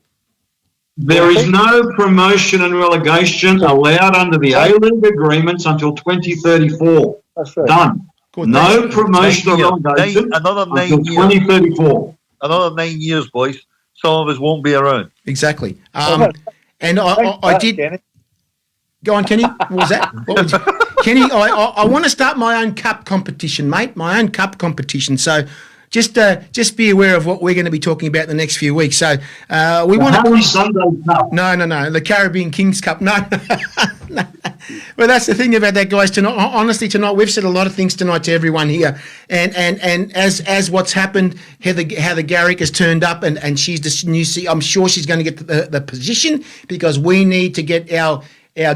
There is no promotion and relegation allowed under the A-League agreements until 2034. That's right. Done. Good, No promotion or relegation Another 9 until years. 2034. Another 9 years, boys. Some of us won't be around. Exactly. And I did. Kenny. Go on, Kenny. What was that? What was Kenny, I want to start my own cup competition, mate. My own cup competition. So just be aware of what we're going to be talking about in the next few weeks. So we want to. Sundai Cup. No. The Caribbean Kings Cup. No. Well, that's the thing about that, guys. Tonight, honestly, tonight we've said a lot of things tonight to everyone here, and as what's happened, Heather Garrick has turned up, and she's the new CEO. I'm sure she's going to get the position because we need to get our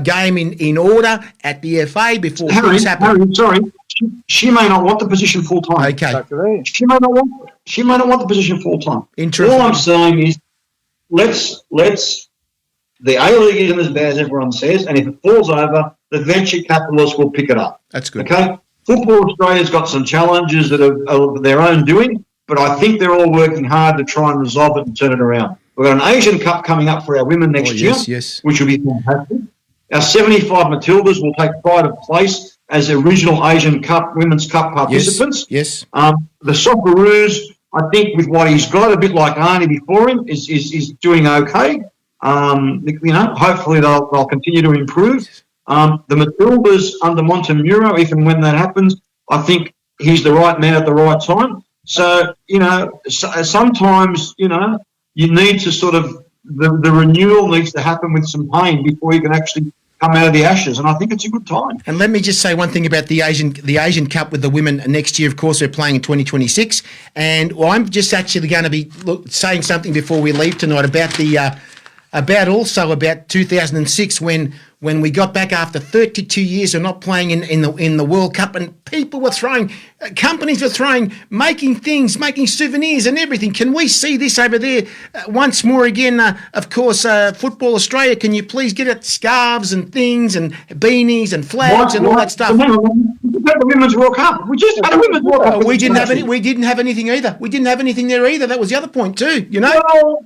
game in order at the FA before things happen. Harry, sorry, she may not want the position full time. Okay. Exactly. She may not want the position full time. Interesting. All I'm saying is, let's. The A-League isn't as bad as everyone says, and if it falls over, the venture capitalists will pick it up. That's good. Okay? Football Australia's got some challenges that are their own doing, but I think they're all working hard to try and resolve it and turn it around. We've got an Asian Cup coming up for our women next year, which will be fantastic. Our 75 Matildas will take pride of place as original Asian Cup, Women's Cup participants. Yes. The Socceroos, I think with what he's got, a bit like Arnie before him, is doing okay. Hopefully they'll continue to improve. The Matildas under Montemuro, if and when that happens, I think he's the right man at the right time. So, sometimes, you need to sort of, the renewal needs to happen with some pain before you can actually come out of the ashes, and I think it's a good time. And let me just say one thing about the Asian Cup with the women next year. Of course, they're playing in 2026, and I'm just actually going to be saying something before we leave tonight about 2006 when we got back after 32 years of not playing in the World Cup, and people were companies were making souvenirs and everything. Can we see this over there once more again? Of course, Football Australia, can you please get it scarves and things and beanies and flags and all that stuff? The Women's World Cup. We just had a Women's World Cup. We didn't have anything either. We didn't have anything there either. That was the other point too, Well,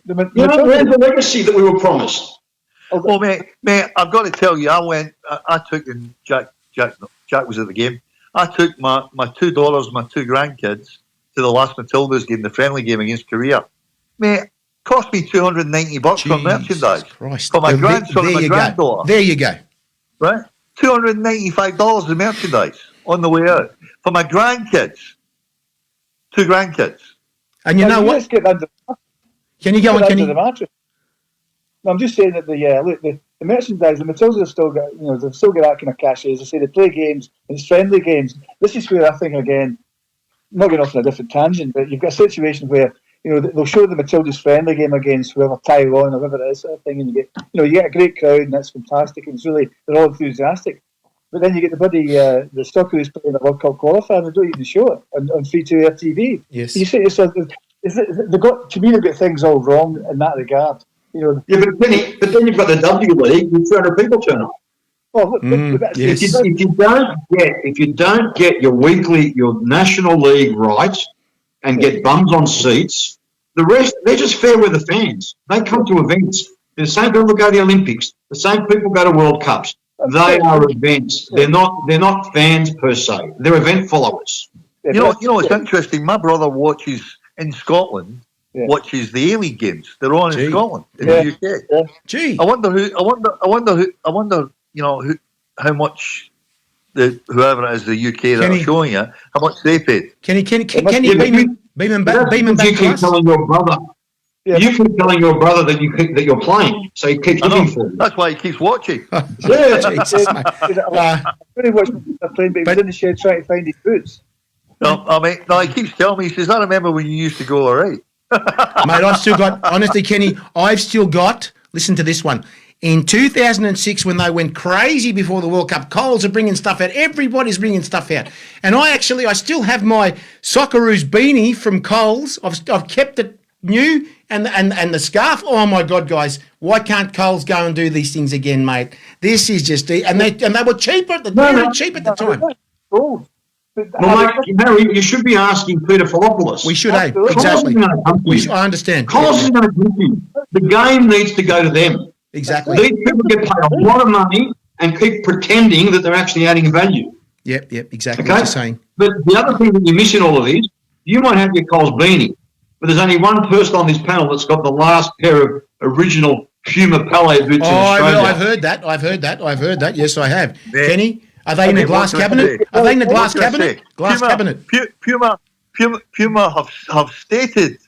there's a legacy that we were promised. Well, mate, I've got to tell you, I took, and Jack was at the game, I took my $2, my two grandkids, to the last Matildas game, the friendly game against Korea. Mate, cost me $290 for merchandise. Christ. For my grandson and my granddaughter. There you go. Right? $295 in merchandise on the way out. For my grandkids. Two grandkids. And you know what? Can you go on, Kenny? I'm just saying that the merchandise, the Matildas have still got, they've still got that kind of cachet. As I say, they play games, and it's friendly games. This is where I think, again, not going off on a different tangent, but you've got a situation where, they'll show the Matildas friendly game against whoever, Taiwan or whoever it is, sort of thing, and you get a great crowd, and that's fantastic, and they're all enthusiastic. But then you get the the Socceroos playing the World Cup qualifier, and they don't even show it on free-to-air TV. Yes. You see, they've got things all wrong in that regard. Yeah, but then you've got the W League with 200 people turn up. Well, If you don't get your National League right and get bums on seats, the rest, they're just fair weather fans. They come to events. The same people go to the Olympics. The same people go to World Cups. They are events. They're not fans per se. They're event followers. You know, it's interesting. My brother watches in Scotland. Yeah. Watches the A-League games. They're on in Scotland, in the UK. Yeah. Gee, I wonder. How much whoever it is, the UK that are showing it, how much they paid. Can you beam him back to us? Telling your brother. Yeah. You keep telling your brother that you're playing, so he keeps looking for you. That's why he keeps watching. Jesus, mate. I really watched him playing, but he was in the shed trying to find his boots. No, he keeps telling me. He says, "I remember when you used to go all right." Mate, I've still got, honestly, Kenny, listen to this one. In 2006, when they went crazy before the World Cup, Coles are bringing stuff out. Everybody's bringing stuff out. And I still have my Socceroos beanie from Coles. I've kept it new, and the scarf. Oh, my God, guys. Why can't Coles go and do these things again, mate? This is just... And they were cheaper at the time. Oh. Well, mate, Harry, you should be asking Peter Philopoulos. We should, exactly. I understand. Colossus is going to come to you. The game needs to go to them. Exactly. These people get paid a lot of money and keep pretending that they're actually adding value. Yep, exactly what you're saying. But the other thing that you miss in all of this, you might have your Coles beanie, but there's only one person on this panel that's got the last pair of original Puma Palais boots in Australia. I've heard that. Yes, I have. Yeah. Kenny, are they in the glass cabinet? Are they in the glass cabinet? Glass cabinet. Puma have stated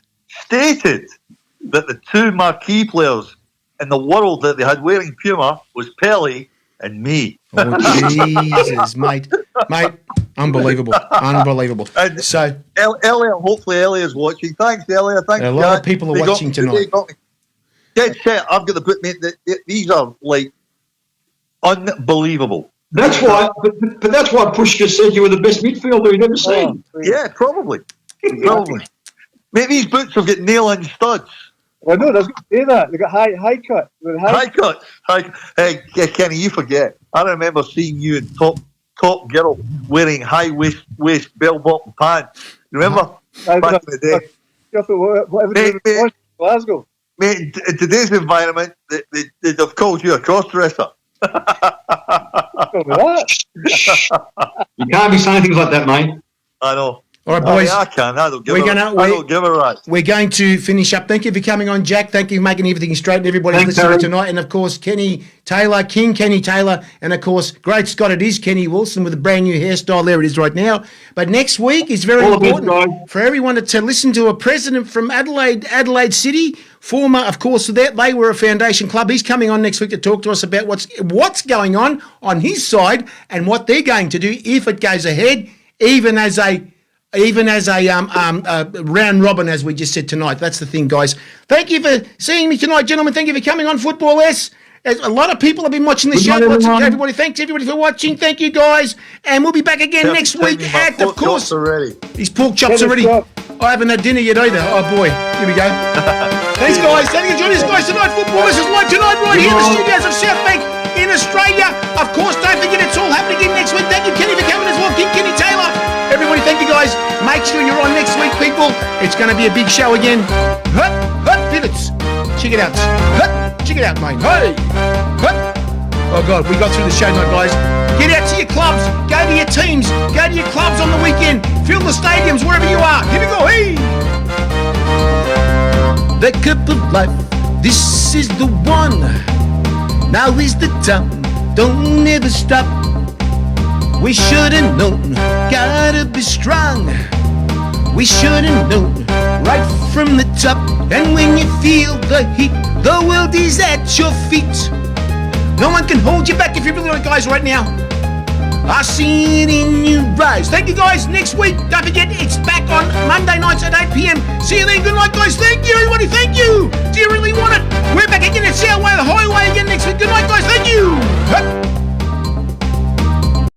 that the two marquee players in the world that they had wearing Puma was Pele and me. Oh, Jesus, mate, unbelievable. And so, Elliot, hopefully Elliot is watching. Thanks, Elliot. Thanks, a lot of people are watching tonight. Dead set. I've got to put, mate. These are like unbelievable. That's why, but that's why Pushka said you were the best midfielder he'd ever seen. Yeah, probably. Mate, these boots have got nail-in studs. Well, no, there's going to say that. They got high cut. High cut. Hey, Kenny, you forget. I remember seeing you in Top Girl wearing high waist bell-bottom pants. You remember? Back in the day. Whatever mate, Glasgow. Mate, in today's environment, they'd have called you a cross-dresser. You can't be saying things like that, mate. I know. All right, boys. I can. I don't give a right. We're going to finish up. Thank you for coming on, Jack. Thank you for making everything straight and everybody's listening tonight. And, of course, Kenny Taylor, King Kenny Taylor. And, of course, great Scott, it is Kenny Wilson with a brand new hairstyle. There it is right now. But next week is very important for everyone to listen to a president from Adelaide City. Former, of course, they were a foundation club. He's coming on next week to talk to us about what's going on his side and what they're going to do if it goes ahead, even as a round robin, as we just said tonight. That's the thing, guys. Thank you for seeing me tonight, gentlemen. Thank you for coming on Football S. A lot of people have been watching the show. Everybody, thanks everybody for watching. Thank you, guys. And we'll be back again next week at, of course, his pork chops already. I haven't had dinner yet either. Oh, boy. Here we go. Thanks, guys. Thank you for joining us, guys, tonight. Football S is live tonight right here in the studios of Southbank in Australia. Of course, don't forget it's all happening again next week. Thank you, Kenny, for coming as well. King Kenny Taylor. Everybody, thank you, guys. Make sure you're on next week, people. It's going to be a big show again. Hut, pivots. Check it out. Check it out, mate. Hey. Oh, God, we got through the show tonight, guys. Get out to your clubs. Go to your teams. Go to your clubs on the weekend. Fill the stadiums wherever you are. Here we go. Hey. The cup of life. This is the one. Now is the time. Don't ever stop. We should've known, gotta be strong. We should've known, right from the top. And when you feel the heat, the world is at your feet. No one can hold you back if you really want it, guys, right now. I see it in your eyes. Thank you, guys. Next week, don't forget, it's back on Monday nights at 8 p.m. See you then. Good night, guys. Thank you, everybody. Thank you. Do you really want it? We're back again at Southway, the highway again next week. Good night, guys. Thank you.